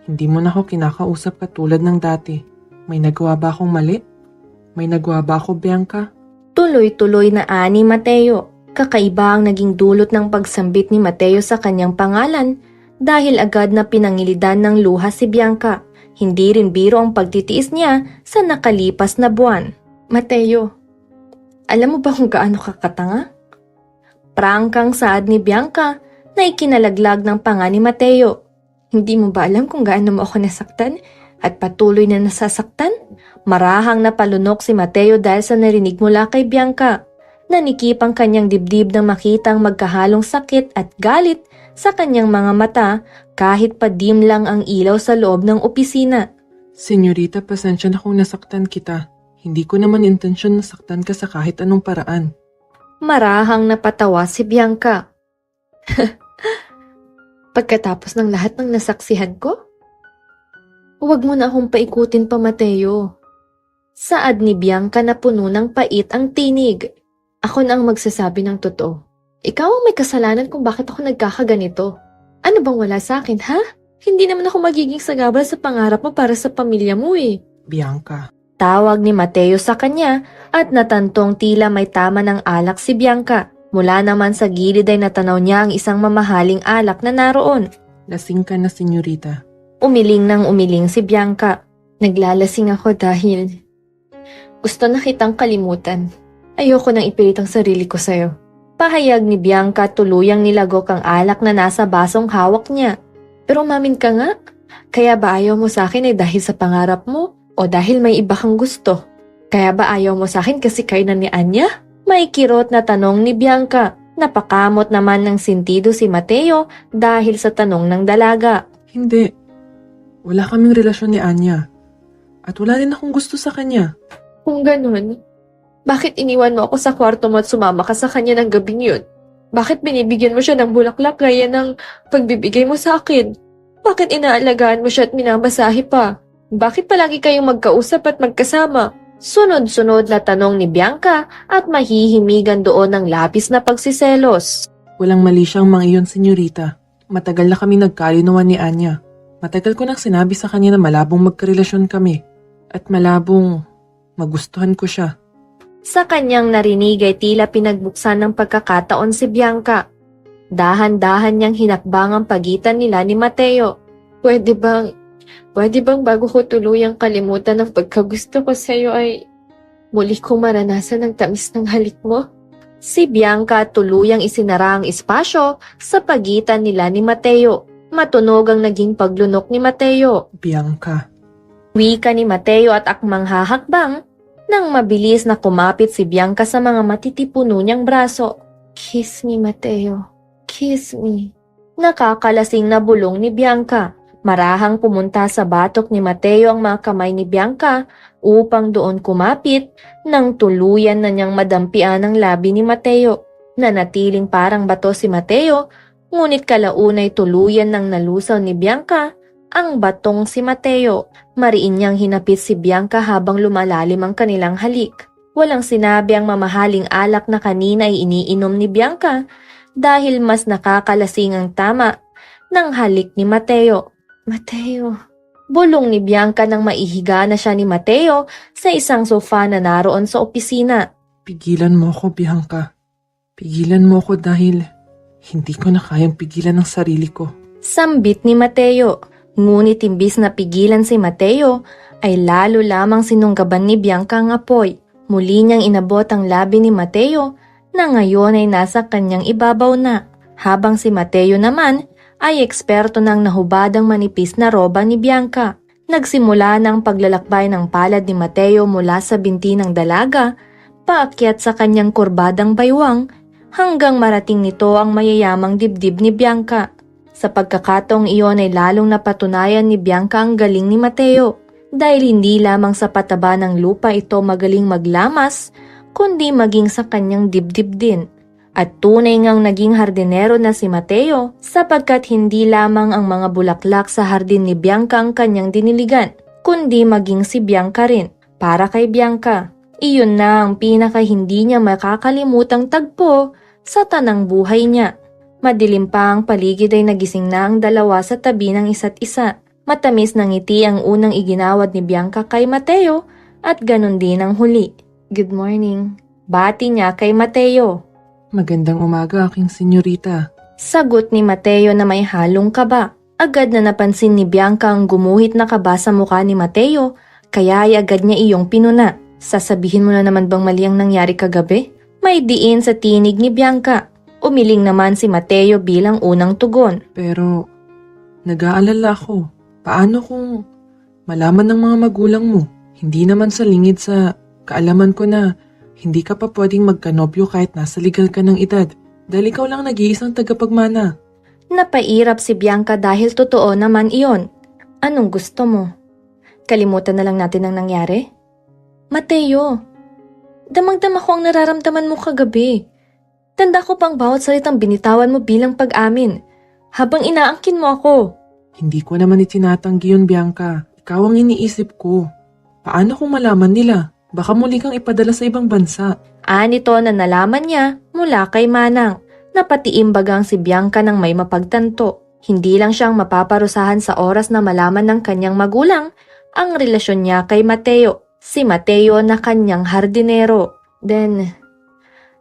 Hindi mo na ako kinakausap katulad ng dati. May nagawa ba akong mali? May nagawa ba ako, Bianca? Tuloy-tuloy na ani Mateo. Kakaiba ang naging dulot ng pagsambit ni Mateo sa kanyang pangalan dahil agad na pinangilidan ng luha si Bianca. Hindi rin biro ang pagtitiis niya sa nakalipas na buwan. Mateo, alam mo ba kung gaano kakatanga? Prangkang saad ni Bianca na ikinalaglag ng panga ni Mateo. Hindi mo ba alam kung gaano mo ako nasaktan at patuloy na nasasaktan? Marahang napalunok si Mateo dahil sa narinig mula kay Bianca. Nanikip ang kanyang dibdib nang makita ang magkahalong sakit at galit sa kanyang mga mata kahit padim lang ang ilaw sa loob ng opisina. Senyorita, pasensya na kung nasaktan kita. Hindi ko naman intensyon na saktan ka sa kahit anong paraan. Marahang napatawa si Bianca. Pagkatapos ng lahat ng nasaksihan ko? Huwag mo na akong paikutin pa, Mateo. Saad ni Bianca na puno ng pait ang tinig. Ako na ang magsasabi ng totoo. Ikaw ang may kasalanan kung bakit ako nagkakaganito. Ano bang wala sa akin, ha? Hindi naman ako magiging sagabal sa pangarap mo para sa pamilya mo eh. Bianca. Tawag ni Mateo sa kanya at natantong tila may tama ng alak si Bianca. Mula naman sa gilid ay natanaw niya ang isang mamahaling alak na naroon. Lasing ka na, senyorita. Umiling nang umiling si Bianca. Naglalasing ako dahil gusto na kitang kalimutan. Ayoko nang ipilit ang sarili ko sa'yo. Pahayag ni Bianca tuluyang nilagok ang alak na nasa basong hawak niya. Pero umamin ka nga, kaya ba ayaw mo sa akin ay dahil sa pangarap mo o dahil may iba kang gusto? Kaya ba ayaw mo sa akin kasi kayo na ni Anya? May kirot na tanong ni Bianca. Napakamot naman ng sentido si Mateo dahil sa tanong ng dalaga. Hindi. Wala kaming relasyon ni Anya. At wala rin akong gusto sa kanya. Kung ganun, bakit iniwan mo ako sa kwarto mo at sumama ka sa kanya ng gabing yun? Bakit binibigyan mo siya ng bulaklak gaya ng pagbibigay mo sa akin? Bakit inaalagaan mo siya at minamasahe pa? Bakit palagi kayong magkausap at magkasama? Sunod-sunod na tanong ni Bianca at mahihimigan doon ng labis na pagsiselos. Walang mali siyang mga iyon, senyorita. Matagal na kami nagkalinawan ni Anya. Matagal ko nang sinabi sa kanya na malabong magkarelasyon kami. At malabong magustuhan ko siya. Sa kanyang narinig ay tila pinagbuksan ng pagkakataon si Bianca. Dahan-dahan niyang hinakbang ang pagitan nila ni Mateo. Pwede bang bago ko tuluyang kalimutan ang pagkagusto ko sa iyo ay muli kong maranasan ang tamis ng halik mo? Si Bianca tuluyang isinara ang espasyo sa pagitan nila ni Mateo. Matunog ang naging paglunok ni Mateo. Bianca. Wika ni Mateo at akmang hahakbang nang mabilis na kumapit si Bianca sa mga matitipuno niyang braso. Kiss me, Mateo. Kiss me. Nakakalasing na bulong ni Bianca. Marahang pumunta sa batok ni Mateo ang mga kamay ni Bianca upang doon kumapit nang tuluyan na niyang madampian ang labi ni Mateo. Nanatiling parang bato si Mateo, ngunit kalaunay tuluyan nang nalusaw ni Bianca ang batong si Mateo. Mariin niyang hinapit si Bianca habang lumalalim ang kanilang halik. Walang sinabi ang mamahaling alak na kanina ay iniinom ni Bianca dahil mas nakakalasing ang tama ng halik ni Mateo. Mateo. Bulong ni Bianca nang maihiga na siya ni Mateo sa isang sofa na naroon sa opisina. Pigilan mo ako, Bianca. Pigilan mo ako dahil hindi ko na kayang pigilan ang sarili ko. Sambit ni Mateo. Ngunit imbis na pigilan si Mateo, ay lalo lamang sinunggaban ni Bianca ang apoy. Muli niyang inabot ang labi ni Mateo na ngayon ay nasa kanyang ibabaw na. Habang si Mateo naman ay eksperto ng nahubadang manipis na roba ni Bianca. Nagsimula ng paglalakbay ng palad ni Mateo mula sa binti ng dalaga, paakyat sa kanyang kurbadang baywang, hanggang marating nito ang mayayamang dibdib ni Bianca. Sa pagkakataong iyon ay lalong napatunayan ni Bianca ang galing ni Mateo, dahil hindi lamang sa pataba ng lupa ito magaling maglamas, kundi maging sa kanyang dibdib din. At tunay ngang naging hardinero na si Mateo sapagkat hindi lamang ang mga bulaklak sa hardin ni Bianca ang kanyang diniligan, kundi maging si Bianca rin. Para kay Bianca, iyon na ang pinaka hindi niya makakalimutang tagpo sa tanang buhay niya. Madilim pa ang paligid ay nagising na ang dalawa sa tabi ng isa't isa. Matamis ng ngiti ang unang iginawad ni Bianca kay Mateo at ganun din ang huli. Good morning. Bati niya kay Mateo. Magandang umaga, aking senyorita. Sagot ni Mateo na may halong kaba. Agad na napansin ni Bianca ang gumuhit na kaba sa mukha ni Mateo, kaya ay agad niya iyong pinuna. Sasabihin mo na naman bang mali ang nangyari kagabi? May diin sa tinig ni Bianca. Umiling naman si Mateo bilang unang tugon. Pero, nag-aalala ako. Paano kung malaman ng mga magulang mo? Hindi naman sa lingid sa kaalaman ko na hindi ka pa pwedeng magkanobyo kahit nasa legal ka ng edad dahil ikaw lang nag-iisang tagapagmana. Napairap si Bianca dahil totoo naman iyon. Anong gusto mo? Kalimutan na lang natin ang nangyari? Mateo, damang-dama ko ang nararamdaman mo kagabi. Tanda ko pang bawat salitang binitawan mo bilang pag-amin habang inaangkin mo ako. Hindi ko naman itinatanggi yun, Bianca. Ikaw ang iniisip ko. Paano kung malaman nila? Baka muli kang ipadala sa ibang bansa. Anito na nalaman niya mula kay Manang. Napatiimbagang si Bianca ng may mapagtanto. Hindi lang siyang mapaparusahan sa oras na malaman ng kanyang magulang ang relasyon niya kay Mateo. Si Mateo na kanyang hardinero. Then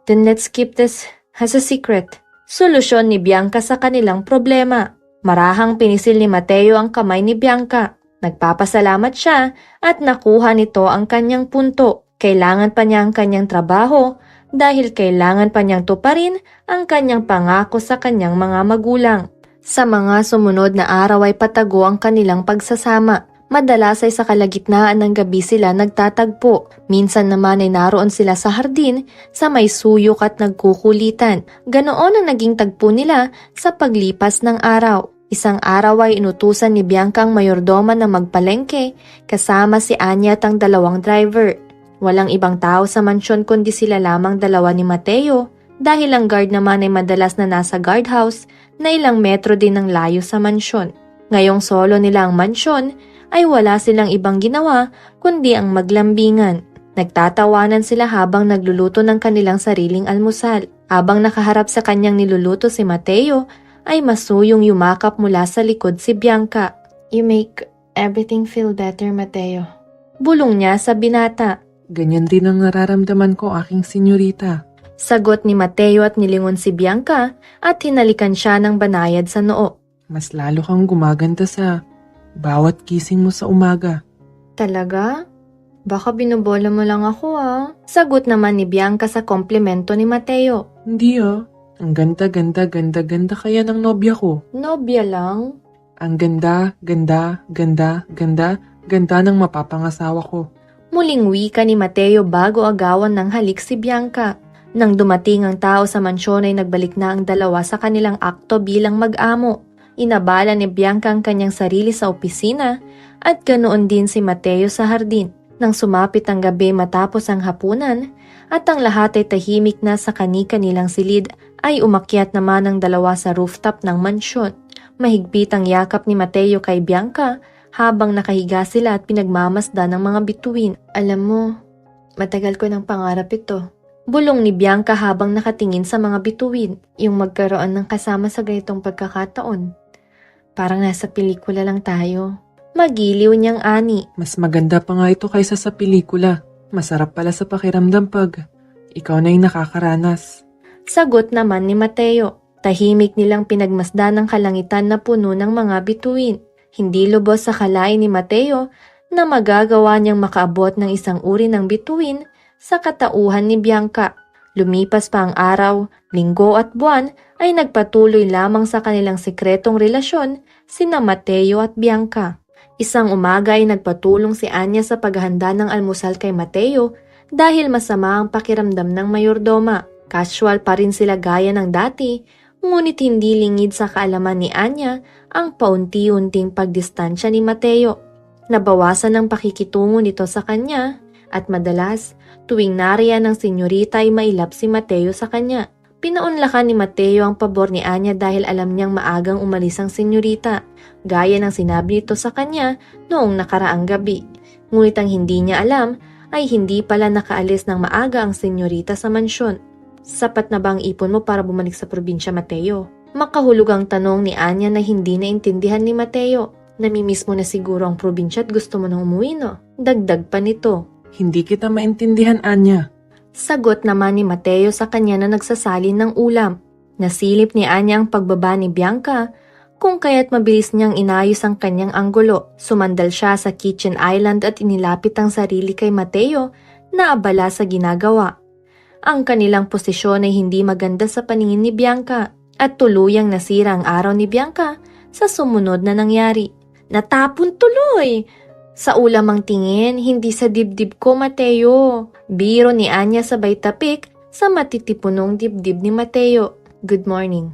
let's keep this as a secret. Solusyon ni Bianca sa kanilang problema. Marahang pinisil ni Mateo ang kamay ni Bianca. Nagpapasalamat siya at nakuha nito ang kanyang punto. Kailangan pa niya ang kanyang trabaho dahil kailangan pa niyang tuparin ang kanyang pangako sa kanyang mga magulang. Sa mga sumunod na araw ay patago ang kanilang pagsasama. Madalas ay sa kalagitnaan ng gabi sila nagtatagpo. Minsan naman ay naroon sila sa hardin sa may suyok at nagkukulitan. Ganoon ang naging tagpo nila sa paglipas ng araw. Isang araw ay inutusan ni Bianca ang mayordoma na magpalengke kasama si Anya at ang dalawang driver. Walang ibang tao sa mansyon kundi sila lamang dalawa ni Mateo dahil ang guard naman ay madalas na nasa guardhouse na ilang metro din ang layo sa mansyon. Ngayong solo nila ang mansyon ay wala silang ibang ginawa kundi ang maglambingan. Nagtatawanan sila habang nagluluto ng kanilang sariling almusal. Habang nakaharap sa kanyang niluluto si Mateo, ay masuyong yumakap mula sa likod si Bianca. You make everything feel better, Mateo. Bulong niya sa binata. Ganyan din ang nararamdaman ko, aking senyorita. Sagot ni Mateo at nilingon si Bianca at hinalikan siya ng banayad sa noo. Mas lalo kang gumaganda sa bawat gising mo sa umaga. Talaga? Baka binubola mo lang ako Sagot naman ni Bianca sa komplimento ni Mateo. Hindi Ang ganda kaya ng nobya ko. Nobya lang? Ang ganda ng mapapangasawa ko. Muling wika ni Mateo bago agawan ng halik si Bianca. Nang dumating ang tao sa mansyon ay nagbalik na ang dalawa sa kanilang akto bilang mag-amo. Inabala ni Bianca ang kanyang sarili sa opisina at ganoon din si Mateo sa hardin. Nang sumapit ang gabi matapos ang hapunan at ang lahat ay tahimik na sa kani-kanilang silid, ay umakyat naman ang dalawa sa rooftop ng mansyon. Mahigpit ang yakap ni Mateo kay Bianca habang nakahiga sila at pinagmamasdan ng mga bituin. Alam mo, matagal ko ng pangarap ito. Bulong ni Bianca habang nakatingin sa mga bituin, yung magkaroon ng kasama sa ganitong pagkakataon. Parang nasa pelikula lang tayo. Magiliw niyang ani. Mas maganda pa nga ito kaysa sa pelikula. Masarap pala sa pakiramdam pag ikaw na yung nakakaranas. Sagot naman ni Mateo. Tahimik nilang pinagmasdan ng kalangitan na puno ng mga bituin. Hindi lubos sa kalain ni Mateo na magagawa niyang makaabot ng isang uri ng bituin sa katauhan ni Bianca. Lumipas pa ang araw, linggo at buwan ay nagpatuloy lamang sa kanilang sikretong relasyon sina Mateo at Bianca. Isang umaga ay nagpatulong si Anya sa paghahanda ng almusal kay Mateo dahil masama ang pakiramdam ng mayordoma. Casual pa rin sila gaya ng dati, ngunit hindi lingid sa kaalaman ni Anya ang paunti-unting pagdistansya ni Mateo. Nabawasan ang pakikitungo nito sa kanya at madalas tuwing nariyan ng senyorita ay mailap si Mateo sa kanya. Pinaunlakan ni Mateo ang pabor ni Anya dahil alam niyang maagang umalis ang senyorita, gaya ng sinabi nito sa kanya noong nakaraang gabi. Ngunit ang hindi niya alam ay hindi pala nakaalis ng maaga ang senyorita sa mansyon. Sapat na ba ang ipon mo para bumalik sa probinsya, Mateo? Makahulog ang tanong ni Anya na hindi naintindihan ni Mateo. Namimiss mo na siguro ang probinsya at gusto mo nang umuwi, no? Dagdag pa nito. Hindi kita maintindihan, Anya. Sagot naman ni Mateo sa kanya na nagsasalin ng ulam. Nasilip ni Anya ang pagbaba ni Bianca, kung kaya't mabilis niyang inayos ang kanyang anggulo. Sumandal siya sa kitchen island at inilapit ang sarili kay Mateo na abala sa ginagawa. Ang kanilang posisyon ay hindi maganda sa paningin ni Bianca at tuluyang nasira ang araw ni Bianca sa sumunod na nangyari. Natapon tuloy! Sa ulam ang tingin, hindi sa dibdib ko, Mateo. Biro ni Anya sabay tapik sa matitipunong dibdib ni Mateo. Good morning.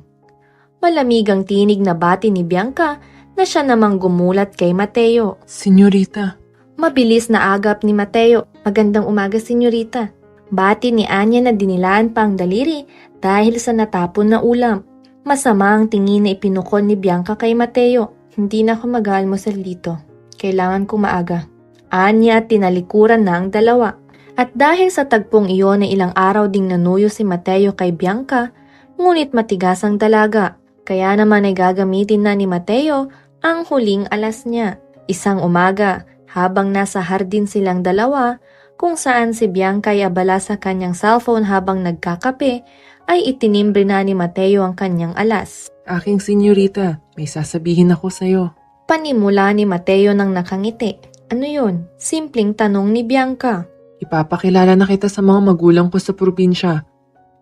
Malamig ang tinig na bati ni Bianca na siya namang gumulat kay Mateo. Senyorita. Mabilis na agap ni Mateo. Magandang umaga, senyorita. Bati ni Anya na dinilaan pa ang daliri dahil sa natapon na ulam. Masama ang tingin na ipinukol ni Bianca kay Mateo. Hindi na ako mag-aalmusal dito. Kailangan ko maaga. Anya at tinalikuran na ang dalawa. At dahil sa tagpong iyon ay ilang araw ding nanuyo si Mateo kay Bianca, ngunit matigas ang dalaga. Kaya naman ay gagamitin na ni Mateo ang huling alas niya. Isang umaga, habang nasa hardin silang dalawa, kung saan si Bianca ay abala sa kanyang cellphone habang nagkakape, ay itinimbre na ni Mateo ang kanyang alas. Aking senyorita, may sasabihin ako sa'yo. Panimula ni Mateo nang nakangiti. Ano yun? Simpleng tanong ni Bianca. Ipapakilala na kita sa mga magulang ko sa probinsya.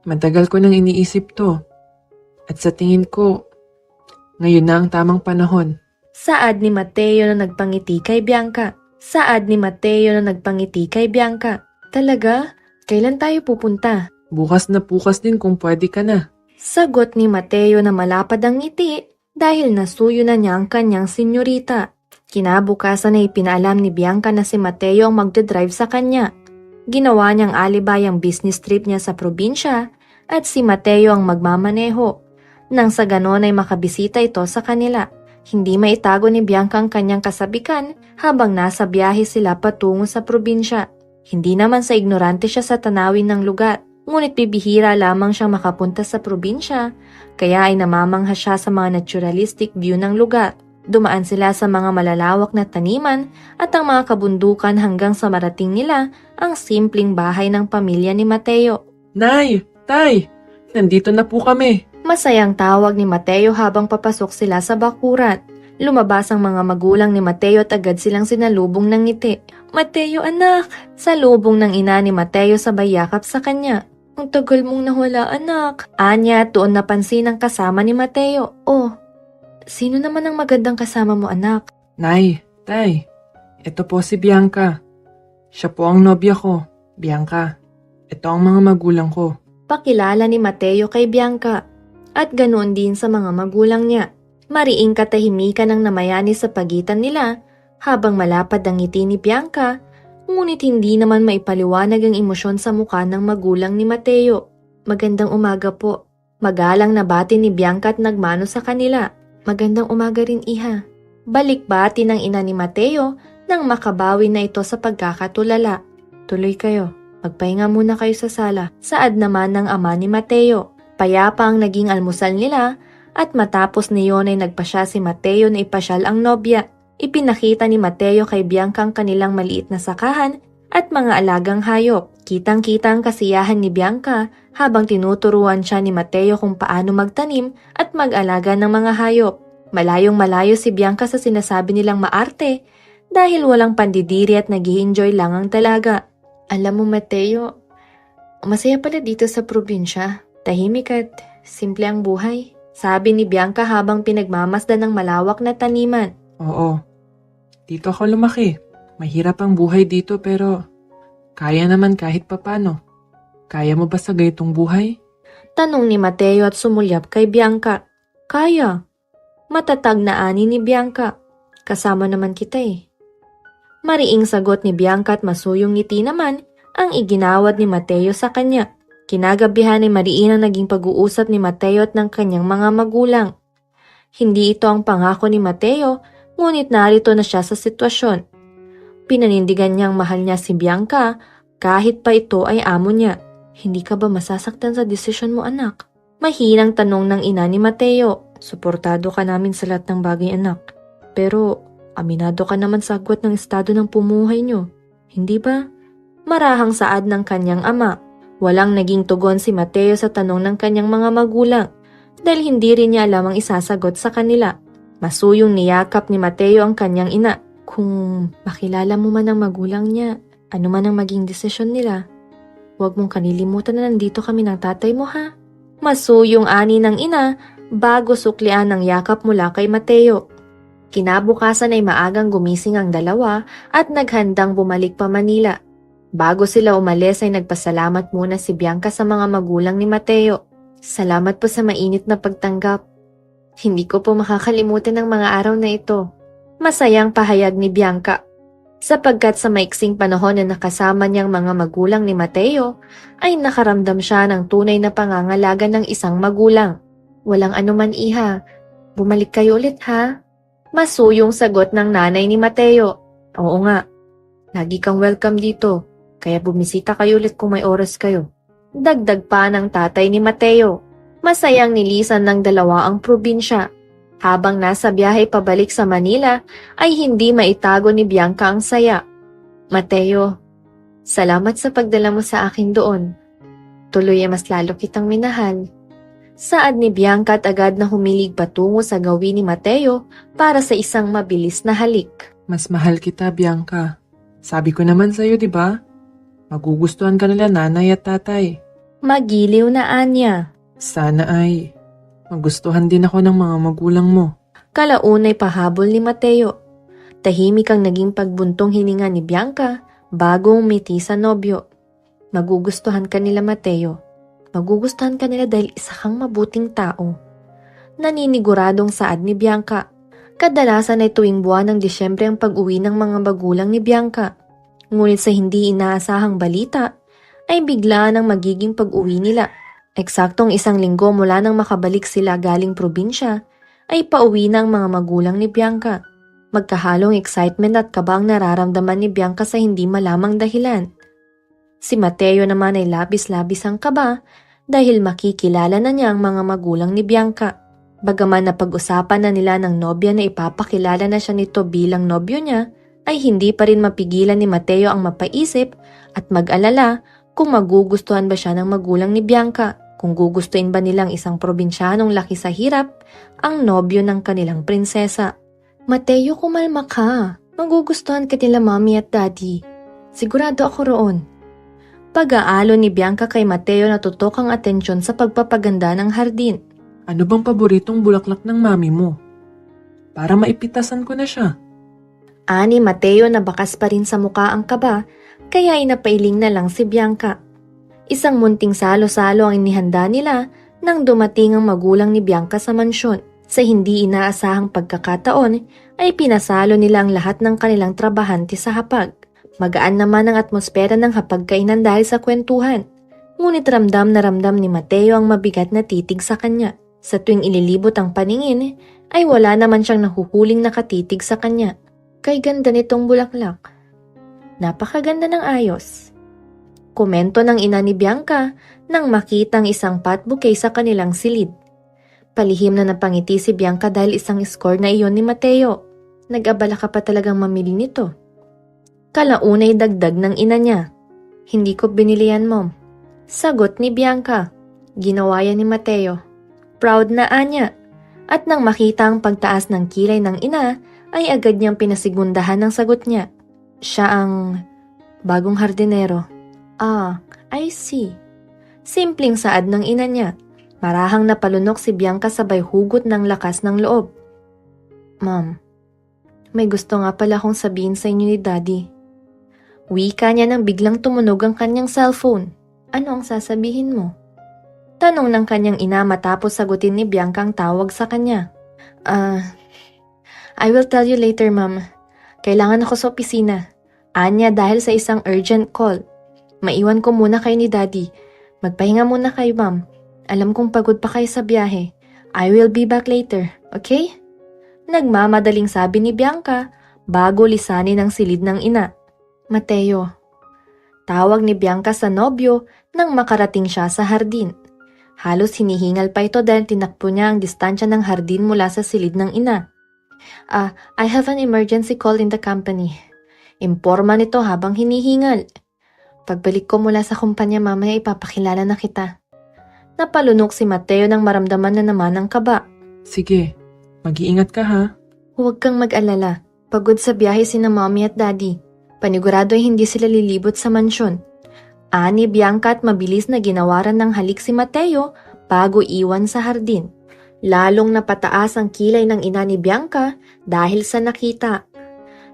Matagal ko nang iniisip to. At sa tingin ko, ngayon na ang tamang panahon. Saad ni Mateo na nagpangiti kay Bianca. Saad ni Mateo na nagpangiti kay Bianca. Talaga? Kailan tayo pupunta? Bukas na bukas din kung pwede ka na. Sagot ni Mateo na malapad ang ngiti dahil nasuyo na niya ang kanyang senyorita. Kinabukasan ay ipinaalam ni Bianca na si Mateo ang magdadrive sa kanya. Ginawa niyang alibay ang business trip niya sa probinsya at si Mateo ang magmamaneho. Nang sa ganon ay makabisita ito sa kanila. Hindi maitago ni Bianca ang kanyang kasabikan habang nasa biyahe sila patungo sa probinsya. Hindi naman sa ignorante siya sa tanawin ng lugar. Ngunit bibihira lamang siyang makapunta sa probinsya, kaya ay namamangha siya sa mga naturalistic view ng lugar. Dumaan sila sa mga malalawak na taniman at ang mga kabundukan hanggang sa marating nila ang simpleng bahay ng pamilya ni Mateo. Nay! Tay! Nandito na po kami! Masayang tawag ni Mateo habang papasok sila sa bakuran. Lumabas ang mga magulang ni Mateo at agad silang sinalubong ng ngiti. Mateo anak! Salubong ng ina ni Mateo sabay yakap sa kanya. Ang tagal mong nawala anak. Anya doon napansin ang kasama ni Mateo. Oh, sino naman ang magandang kasama mo anak? Nay, tay, ito po si Bianca. Siya po ang nobya ko. Bianca, ito ang mga magulang ko. Pakilala ni Mateo kay Bianca at ganoon din sa mga magulang niya. Mariing katahimikan ang namayani sa pagitan nila habang malapad ang ngiti ni Bianca, ngunit hindi naman maipaliwanag ang emosyon sa mukha ng magulang ni Mateo. Magandang umaga po. Magalang na bati ni Bianca at nagmano sa kanila. Magandang umaga rin, iha. Balikbati ng ina ni Mateo nang makabawi na ito sa pagkakatulala. Tuloy kayo. Magpahinga muna kayo sa sala. Saad naman ng ama ni Mateo. Payapa ang naging almusal nila at matapos niyon ay nagpasya si Mateo na ipasyal ang nobya. Ipinakita ni Mateo kay Bianca ang kanilang maliit na sakahan at mga alagang hayop. Kitang-kita ang kasiyahan ni Bianca habang tinuturuan siya ni Mateo kung paano magtanim at mag-alaga ng mga hayop. Malayong malayo si Bianca sa sinasabi nilang maarte dahil walang pandidiri at nag-i-enjoy lang ang dalaga. Alam mo, Mateo, masaya pala dito sa probinsya. Tahimik at simple ang buhay. Sabi ni Bianca habang pinagmamasdan ng malawak na taniman. Oo, dito ako lumaki. Mahirap ang buhay dito pero kaya naman kahit papano. Kaya mo ba sa gaytong buhay? Tanong ni Mateo at sumulyap kay Bianca. Kaya. Matatag na ani ni Bianca. Kasama naman kita eh. Mariing sagot ni Bianca at masuyong ngiti naman ang iginawad ni Mateo sa kanya. Kinagabihan ay mariin ang naging pag-uusap ni Mateo at ng kanyang mga magulang. Hindi ito ang pangako ni Mateo, ngunit narito na siya sa sitwasyon. Pinanindigan niyang mahal niya si Bianca kahit pa ito ay amo niya. Hindi ka ba masasaktan sa desisyon mo, anak? Mahinang tanong ng ina ni Mateo. Suportado ka namin sa lahat ng bagay, anak. Pero aminado ka naman sa agwat ng estado ng pumuhay niyo. Hindi ba? Marahang saad ng kanyang ama. Walang naging tugon si Mateo sa tanong ng kanyang mga magulang dahil hindi rin niya alam ang isasagot sa kanila. Masuyong niyakap ni Mateo ang kanyang ina. Kung makilala mo man ang magulang niya, ano man ang maging desisyon nila, huwag mong kanilimutan na nandito kami ng tatay mo, ha? Masuyong ani ng ina bago suklian ng yakap mula kay Mateo. Kinabukasan ay maagang gumising ang dalawa at naghandang bumalik pa Manila. Bago sila umalis ay nagpasalamat muna si Bianca sa mga magulang ni Mateo. Salamat po sa mainit na pagtanggap. Hindi ko po makakalimutan ang mga araw na ito. Masayang pahayag ni Bianca. Sapagkat sa maiksing panahon na nakasama niyang mga magulang ni Mateo, ay nakaramdam siya ng tunay na pangangalaga ng isang magulang. Walang anuman, iha. Bumalik kayo ulit, ha? Masuyong sagot ng nanay ni Mateo. Oo nga. Lagi kang welcome dito. Kaya bumisita kayo ulit kung may oras kayo. Dagdag pa ng tatay ni Mateo. Masayang nilisan ng dalawa ang probinsya. Habang nasa biyahe pabalik sa Manila, ay hindi maitago ni Bianca ang saya. Mateo, salamat sa pagdala mo sa akin doon. Tuloy ay mas lalo kitang minahal. Saad ni Bianca at agad na humilig patungo sa gawin ni Mateo para sa isang mabilis na halik. Mas mahal kita, Bianca. Sabi ko naman sa'yo, di ba? Magugustuhan ka nila nanay at tatay. Magiliw na anya. Sana ay magustuhan din ako ng mga magulang mo. Kalaunay pahabol ni Mateo. Tahimik ang naging pagbuntong hininga ni Bianca bago umiti sa nobyo. Magugustuhan ka nila, Mateo. Magugustuhan ka nila dahil isa kang mabuting tao. Naniniguradong saad ni Bianca. Kadalasan ay tuwing buwan ng Disyembre ang pag-uwi ng mga magulang ni Bianca. Ngunit sa hindi inaasahang balita, ay bigla nang magiging pag-uwi nila. Eksaktong 1 linggo mula nang makabalik sila galing probinsya, ay pauwi ng mga magulang ni Bianca. Magkahalong excitement at kaba ang nararamdaman ni Bianca sa hindi malamang dahilan. Si Mateo naman ay labis-labis ang kaba dahil makikilala na niya ang mga magulang ni Bianca. Bagaman napag-usapan na nila ng nobya na ipapakilala na siya nito bilang nobyo niya, ay hindi pa rin mapigilan ni Mateo ang mapaisip at mag-alala kung magugustuhan ba siya ng magulang ni Bianca, kung gugustuhin ba nilang isang probinsyanong laki sa hirap ang nobyo ng kanilang prinsesa. Mateo, kumalma ka. Magugustuhan ka nila mommy at daddy. Sigurado ako roon. Pag-aalo ni Bianca kay Mateo na tutok ang atensyon sa pagpapaganda ng hardin. Ano bang paboritong bulaklak ng mami mo? Para maipitasan ko na siya. Ani Mateo na bakas pa rin sa muka ang kaba, kaya inapailing na lang si Bianca. Isang munting salo-salo ang inihanda nila nang dumating ang magulang ni Bianca sa mansyon. Sa hindi inaasahang pagkakataon ay pinasalo nila ang lahat ng kanilang trabahante sa hapag. Magaan naman ang atmosfera ng hapagkainan dahil sa kwentuhan. Ngunit ramdam na ramdam ni Mateo ang mabigat na titig sa kanya. Sa tuwing ililibot ang paningin ay wala naman siyang nahuhuling nakatitig sa kanya. Kay ganda nitong bulaklak. Napakaganda ng ayos. Komento ng ina ni Bianca nang makitang isang pot bouquet sa kanilang silid. Palihim na napangiti si Bianca dahil isang score na iyon ni Mateo. Nag-abala ka pa talagang mamili nito. Kalaunay dagdag ng ina niya. Hindi ko binili yan, Mom. Sagot ni Bianca. Ginawa yan ni Mateo. Proud na anya. At nang makita ang pagtaas ng kilay ng ina, ay agad niyang pinasigundahan ang sagot niya. Siya ang bagong hardinero. Ah, I see. Simpleng saad ng ina niya. Marahang napalunok si Bianca sabay hugot ng lakas ng loob. Mom, may gusto nga pala akong sabihin sa inyo ni Daddy. Wika niya nang biglang tumunog ang kanyang cellphone. Ano ang sasabihin mo? Tanong ng kanyang ina matapos sagutin ni Bianca ang tawag sa kanya. I will tell you later, Mom. Kailangan ako sa opisina. Anya dahil sa isang urgent call. Maiwan ko muna kayo ni Daddy. Magpahinga muna kayo, Mom. Alam kong pagod pa kayo sa biyahe. I will be back later, okay? Nagmamadaling sabi ni Bianca bago lisanin ang silid ng ina. Mateo. Tawag ni Bianca sa nobyo nang makarating siya sa hardin. Halos hinihingal pa ito dahil tinakpo niya ang distansya ng hardin mula sa silid ng ina. I have an emergency call in the company. Imporma nito habang hinihingal. Pagbalik ko mula sa kumpanya mamaya ipapakilala na kita. Napalunok si Mateo nang maramdaman na naman ang kaba. Sige, mag-iingat ka ha. Huwag kang mag-alala. Pagod sa biyahe sina Mommy at Daddy. Panigurado ay hindi sila lilibot sa mansyon. Ani Bianca at mabilis na ginawaran ng halik si Mateo bago iwan sa hardin. Lalong napataas ang kilay ng ina ni Bianca dahil sa nakita.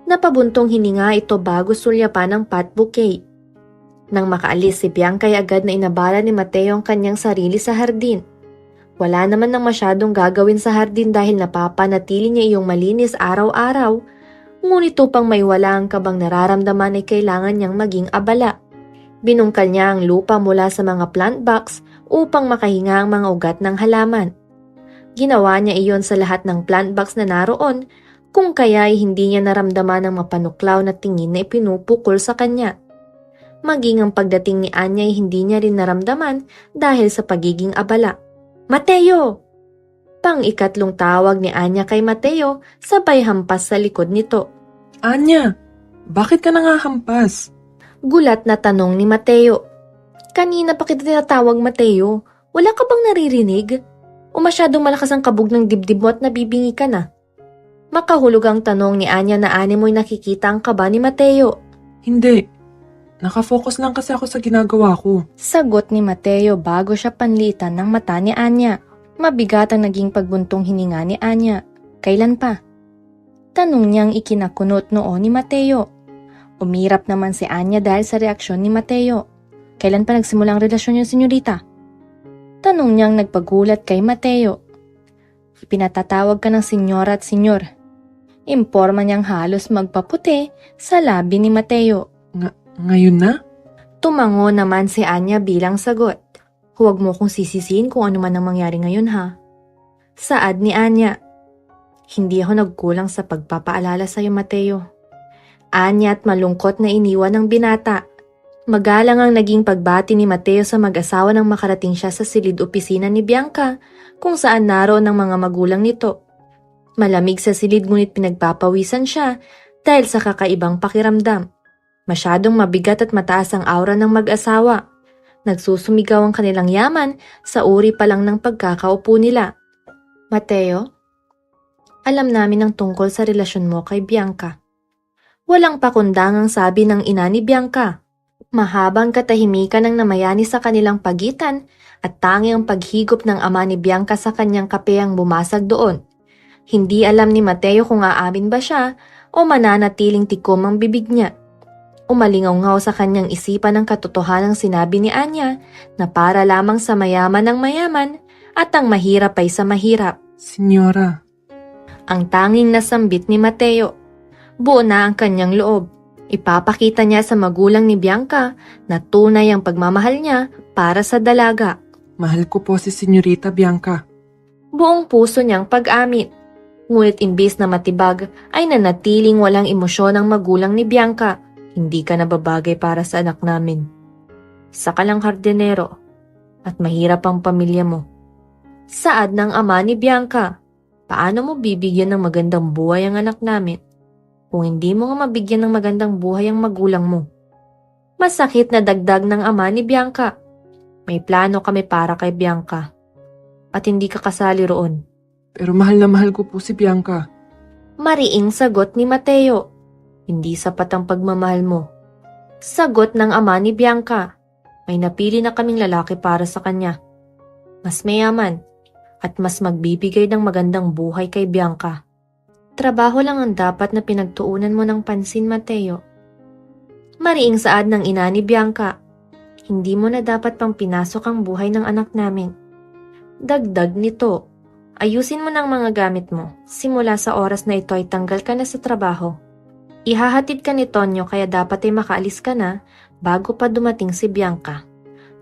Napabuntong hininga ito bago sulyapan ang pot bouquet. Nang makaalis si Bianca ay agad na inabala ni Mateo ang kanyang sarili sa hardin. Wala naman nang masyadong gagawin sa hardin dahil napapanatili niya iyong malinis araw-araw, ngunit upang may wala ang kabang nararamdaman ay kailangan niyang maging abala. Binungkal niya ang lupa mula sa mga plant box upang makahinga ang mga ugat ng halaman. Ginawa niya iyon sa lahat ng plant box na naroon, kung kaya ay hindi niya naramdaman ang mapanuklaw na tingin na ipinupukol sa kanya. Maging ang pagdating ni Anya ay hindi niya rin naramdaman dahil sa pagiging abala. Mateo! Pang-ikatlong tawag ni Anya kay Mateo sabay hampas sa likod nito. Anya, bakit ka nangahampas? Gulat na tanong ni Mateo. Kanina pa kita tinatawag, Mateo. Wala ka bang naririnig? O masyadong malakas ang kabog ng dibdib mo at nabibingi ka na? Makahulog ang tanong ni Anya na animoy nakikita ang kaba ni Mateo. Hindi. Nakafocus lang kasi ako sa ginagawa ko. Sagot ni Mateo bago siya panlitan ng mata ni Anya. Mabigat ang naging pagbuntong hininga ni Anya. Kailan pa? Tanong niyang ikinakunot noon ni Mateo. Umirap naman si Anya dahil sa reaksyon ni Mateo. Kailan pa nagsimula ang relasyon niyo, senyorita? Tanong niyang nagpagulat kay Mateo. Pinatatawag ka ng senyora at senyor. Imporma niyang halos magpaputi sa labi ni Mateo. Ngayon na? Tumango naman si Anya bilang sagot. Huwag mo kong sisisiin kung ano man ang mangyari ngayon ha. Saad ni Anya. Hindi ako nagkulang sa pagpapaalala sa iyo, Mateo. Anya at malungkot na iniwan ng binata. Magalang ang naging pagbati ni Mateo sa mag-asawa nang makarating siya sa silid opisina ni Bianca kung saan naroon ang mga magulang nito. Malamig sa silid ngunit pinagpapawisan siya dahil sa kakaibang pakiramdam. Masyadong mabigat at mataas ang aura ng mag-asawa. Nagsusumigaw ang kanilang yaman sa uri pa lang ng pagkakaupo nila. Mateo, alam namin ang tungkol sa relasyon mo kay Bianca. Walang pakundangang sabi ng ina ni Bianca. Mahabang katahimikan ang namayani sa kanilang pagitan at tangi ang paghigop ng ama ni Bianca sa kanyang kape ang bumasag doon. Hindi alam ni Mateo kung aamin ba siya o mananatiling tikom ang bibig niya. Umalingaw-ngaw sa kanyang isipan ang katotohanang sinabi ni Anya na para lamang sa mayaman ang mayaman at ang mahirap ay sa mahirap. Senyora, Ang tanging nasambit ni Mateo. Buo na ang kanyang loob. Ipapakita niya sa magulang ni Bianca na tunay ang pagmamahal niya para sa dalaga. mahal ko po si Senyorita Bianca. Buong puso niyang pag-amit. Ngunit imbis na matibag ay nanatiling walang emosyon ang magulang ni Bianca. Hindi ka nababagay para sa anak namin. Isa ka lang hardinero at mahirap ang pamilya mo. Saad ng ama ni Bianca, paano mo bibigyan ng magandang buhay ang anak namin kung hindi mo nga mabigyan ng magandang buhay ang magulang mo? Masakit na dagdag ng ama ni Bianca. May plano kami para kay Bianca at hindi ka kasali roon. Pero mahal na mahal ko po si Bianca. Mariing sagot ni Mateo. Hindi sapat ang pagmamahal mo. Sagot ng ama ni Bianca. May napili na kaming lalaki para sa kanya. Mas mayaman at mas magbibigay ng magandang buhay kay Bianca. Trabaho lang ang dapat na pinagtuunan mo ng pansin, Mateo. Mariing saad ng ina ni Bianca. Hindi mo na dapat pang pinasok ang buhay ng anak namin. Dagdag nito, ayusin mo ng mga gamit mo. Simula sa oras na ito ay tanggal ka na sa trabaho. Ihahatid ka ni Tonyo kaya dapat ay makaalis ka na bago pa dumating si Bianca.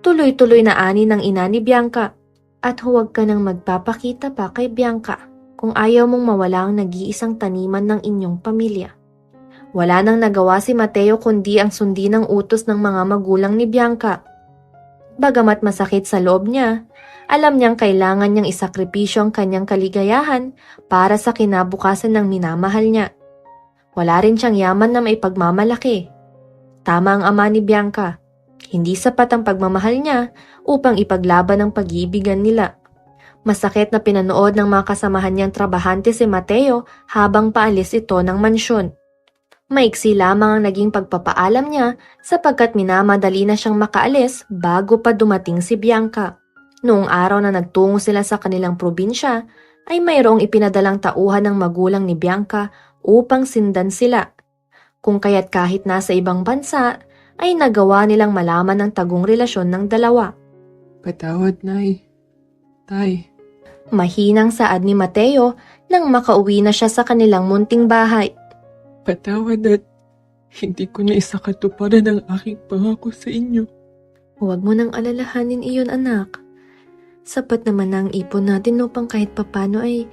Tuloy-tuloy na ani ng ina ni Bianca at huwag ka nang magpapakita pa kay Bianca kung ayaw mong mawala ang nag-iisang taniman ng inyong pamilya. Wala nang nagawa si Mateo kundi ang sundin ang utos ng mga magulang ni Bianca. Bagamat masakit sa loob niya, alam niyang kailangan niyang isakripisyo ang kanyang kaligayahan para sa kinabukasan ng minamahal niya. Wala rin siyang yaman na may pagmamalaki. Tama ang ama ni Bianca. Hindi sapat ang pagmamahal niya upang ipaglaban ang pag-iibigan nila. Masakit na pinanood ng mga kasamahan niyang trabahante si Mateo habang paalis ito ng mansyon. Maiksi lamang ang naging pagpapaalam niya sapagkat minamadali na siyang makaalis bago pa dumating si Bianca. Noong araw na nagtungo sila sa kanilang probinsya, ay mayroong ipinadalang tauhan ng magulang ni Bianca upang sindan sila. Kung kaya't kahit nasa ibang bansa, ay nagawa nilang malaman ang tagong relasyon ng dalawa. Patawad, Nay. Tay. Mahinang saad ni Mateo nang makauwi na siya sa kanilang munting bahay. Patawad at hindi ko na isakatuparan ang aking pangako sa inyo. Huwag mo nang alalahanin iyon, anak. Sapat naman na ang ipon natin upang kahit papano ay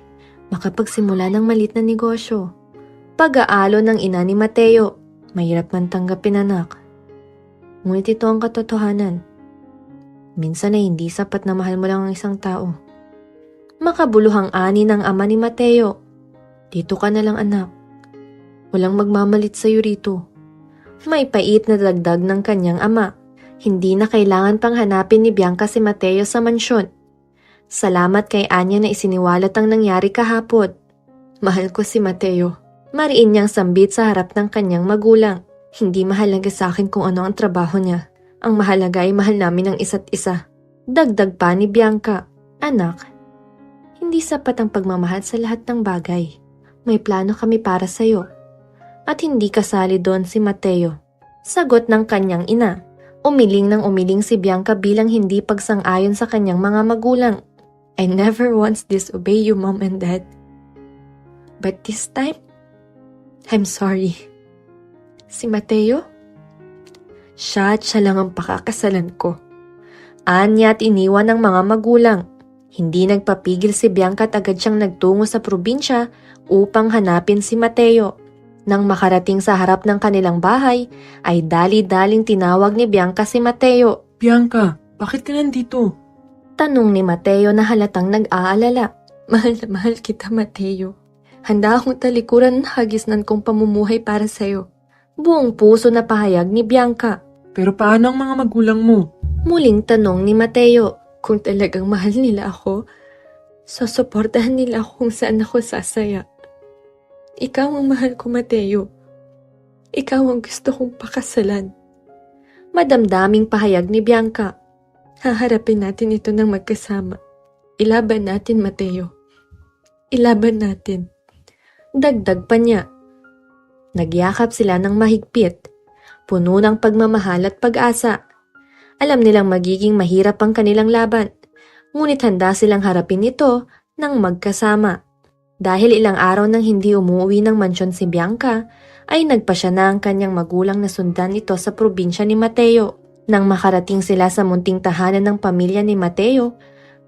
makapagsimula ng malit na negosyo. Pag-aalo ng ina ni Mateo, mahirap man tanggapin, anak. Ngunit ito ang katotohanan. Minsan ay hindi sapat na mahal mo lang ang isang tao. Makabuluhang ani ng ama ni Mateo. Dito ka na lang, anak. Walang magmamalit sa'yo rito. May pait na dagdag ng kanyang ama. Hindi na kailangan pang hanapin ni Bianca si Mateo sa mansyon. Salamat kay Anya na isiniwalat ang nangyari kahapon. Mahal ko si Mateo. Mariin niyang sambit sa harap ng kanyang magulang. Hindi mahalaga sa akin kung ano ang trabaho niya. Ang mahalaga ay mahal namin ang isa't isa. Dagdag pa ni Bianca. Anak, hindi sapat ang pagmamahal sa lahat ng bagay. May plano kami para sa'yo. At hindi kasali doon si Mateo. Sagot ng kanyang ina. Umiling ng umiling si Bianca bilang hindi pagsang-ayon sa kanyang mga magulang. I never once disobey you, Mom and Dad. But this time, I'm sorry. Si Mateo? Siya at siya lang ang pakakasalan ko. Anya at iniwan ng mga magulang. Hindi nagpapigil si Bianca at agad siyang nagtungo sa probinsya upang hanapin si Mateo. Nang makarating sa harap ng kanilang bahay, ay dali-daling tinawag ni Bianca si Mateo. Bianca, bakit ka nandito? Tanong ni Mateo na halatang nag-aalala. Mahal na mahal kita, Mateo. Handa akong talikuran ng hagisnan kong pamumuhay para sa'yo. Buong puso na pahayag ni Bianca. Pero paano ang mga magulang mo? Muling tanong ni Mateo. Kung talagang mahal nila ako, susuportahan nila ako kung saan ako sasaya. Ikaw ang mahal ko, Mateo. Ikaw ang gusto kong pakasalan. Madamdaming pahayag ni Bianca. Haharapin natin ito ng magkasama. Ilaban natin, Mateo. Ilaban natin. Dagdag pa niya. Nagyakap sila ng mahigpit. Puno ng pagmamahal at pag-asa. Alam nilang magiging mahirap ang kanilang laban. Ngunit handa silang harapin ito nang magkasama. Dahil ilang araw nang hindi umuwi ng mansyon si Bianca, ay nagpa siya na ang kanyang magulang na sundan ito sa probinsya ni Mateo. Nang makarating sila sa munting tahanan ng pamilya ni Mateo,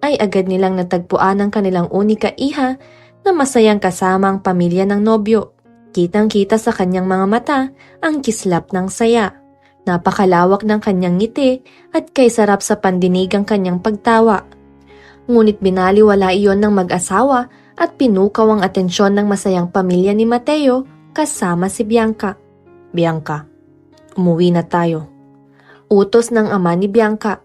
ay agad nilang natagpuan ang kanilang unika iha na masayang kasama ang pamilya ng nobyo. Kitang-kita sa kanyang mga mata ang kislap ng saya. Napakalawak ng kanyang ngiti at kay sarap sa pandinig ang kanyang pagtawa. Ngunit binaliwala iyon ng mag-asawa at pinukaw ang atensyon ng masayang pamilya ni Mateo kasama si Bianca. Bianca, umuwi na tayo. Utos ng ama ni Bianca.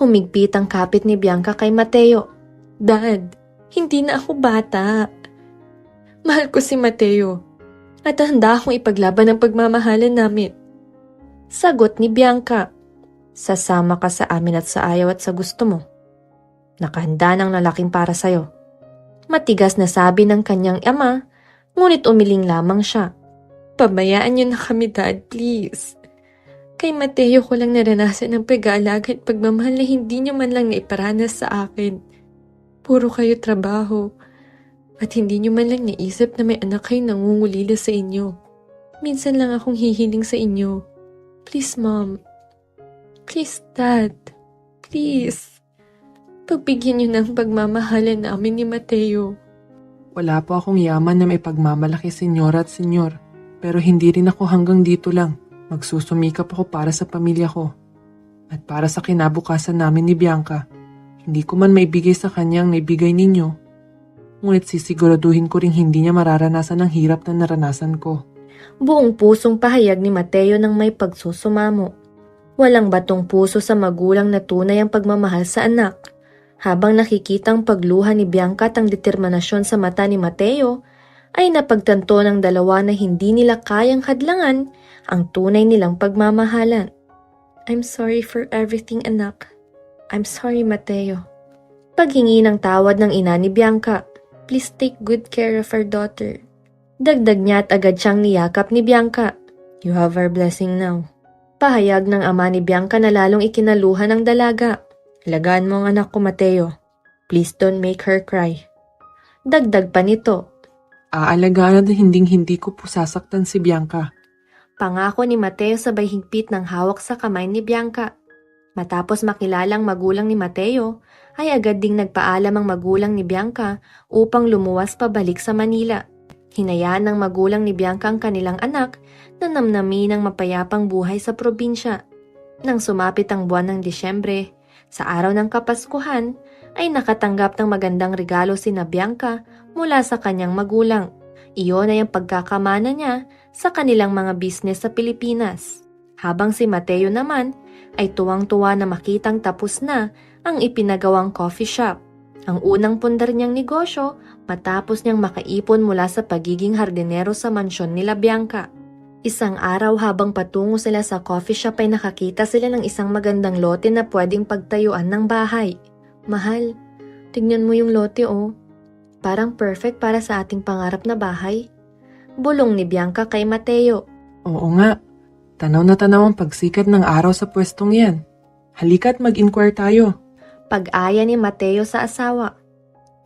Humigpit ang kapit ni Bianca kay Mateo. Dad, hindi na ako bata. Mahal ko si Mateo at handa akong ipaglaban ang pagmamahalan namin. Sagot ni Bianca. Sasama ka sa amin at sa ayaw at sa gusto mo. Nakahanda ng lalaking para sa'yo. Matigas na sabi ng kanyang ama, ngunit umiling lamang siya. Pabayaan niyo na kami, Dad, please. Kay Mateo ko lang naranasan ang pag-aalaga at pagmamahal na hindi niyo man lang naiparanas sa akin. Puro kayo trabaho. At hindi niyo man lang naisip na may anak kayo nangungulila sa inyo. Minsan lang akong hihiling sa inyo. Please, Mom. Please, Dad. Please. Pagbigyan niyo ng pagmamahalan namin ni Mateo. Wala po akong yaman na may pagmamalaki, senyora at senyor. Pero hindi rin ako hanggang dito lang. Magsusumikap ako para sa pamilya ko. At para sa kinabukasan namin ni Bianca. Hindi ko man maibigay sa kanya ang naibigay ninyo. Ngunit sisiguraduhin ko ring hindi niya mararanasan ang hirap na naranasan ko. Buong pusong pahayag ni Mateo ng may pagsusumamo. Walang batong puso sa magulang na tunay ang pagmamahal sa anak. Habang nakikitang pagluha ni Bianca at ang determinasyon sa mata ni Mateo, ay napagtanto ng dalawa na hindi nila kayang hadlangan ang tunay nilang pagmamahalan. I'm sorry for everything, anak. I'm sorry, Mateo. Paghingi ng tawad ng ina ni Bianca, please take good care of our daughter. Dagdag niya at agad siyang niyakap ni Bianca. You have our blessing now. Pahayag ng ama ni Bianca na lalong ikinaluhan ng dalaga. Alagaan mo ang anak ko, Mateo. Please don't make her cry. Dagdag pa nito. Aalagaan at hinding-hindi ko po sasaktan si Bianca. Pangako ni Mateo sabay higpit ng hawak sa kamay ni Bianca. Matapos makilalang magulang ni Mateo, ay agad ding nagpaalam ang magulang ni Bianca upang lumuwas pabalik sa Manila. Hinayaan ng magulang ni Bianca ang kanilang anak na namnamin ng mapayapang buhay sa probinsya. Nang sumapit ang buwan ng Disyembre, sa araw ng Kapaskuhan, ay nakatanggap ng magandang regalo sina Bianca mula sa kanyang magulang. Iyon ay ang pagkakamana niya sa kanilang mga business sa Pilipinas. Habang si Mateo naman ay tuwang-tuwa na makitang tapos na ang ipinagawang coffee shop. Ang unang pundar niyang negosyo matapos niyang makaipon mula sa pagiging hardinero sa mansyon nila Bianca. Isang araw habang patungo sila sa coffee shop ay nakakita sila ng isang magandang lote na pwedeng pagtayuan ng bahay. Mahal, tignan mo yung lote oh. Parang perfect para sa ating pangarap na bahay. Bulong ni Bianca kay Mateo. Oo nga. Tanaw na tanaw ang pagsikat ng araw sa pwestong yan. Halika't mag-inquire tayo. Pag-aya ni Mateo sa asawa.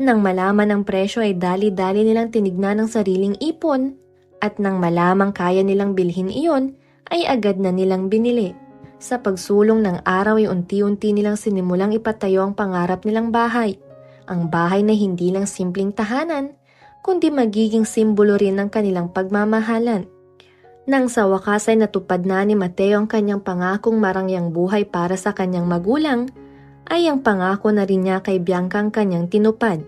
Nang malaman ang presyo ay dali-dali nilang tinignan ang sariling ipon at nang malamang kaya nilang bilhin iyon ay agad na nilang binili. Sa pagsulong ng araw ay unti-unti nilang sinimulang ipatayo ang pangarap nilang bahay. Ang bahay na hindi lang simpleng tahanan, kundi magiging simbolo rin ng kanilang pagmamahalan. Nang sa wakas ay natupad na ni Mateo ang kanyang pangakong marangyang buhay para sa kanyang magulang, ay ang pangako na rin niya kay Bianca ang kanyang tinupad.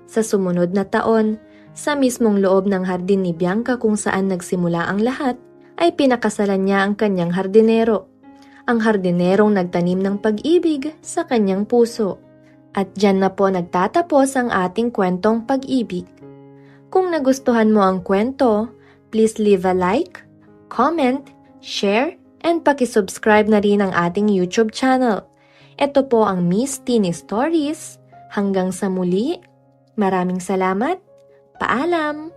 Sa sumunod na taon, sa mismong loob ng hardin ni Bianca kung saan nagsimula ang lahat, ay pinakasalan niya ang kanyang hardinero. Ang hardinerong nagtanim ng pag-ibig sa kanyang puso. At dyan na po nagtatapos ang ating kwentong pag-ibig. Kung nagustuhan mo ang kwento, please leave a like, comment, share, and pakisubscribe na rin ang ating YouTube channel. Ito po ang Miss Tini Stories. Hanggang sa muli, maraming salamat. Paalam!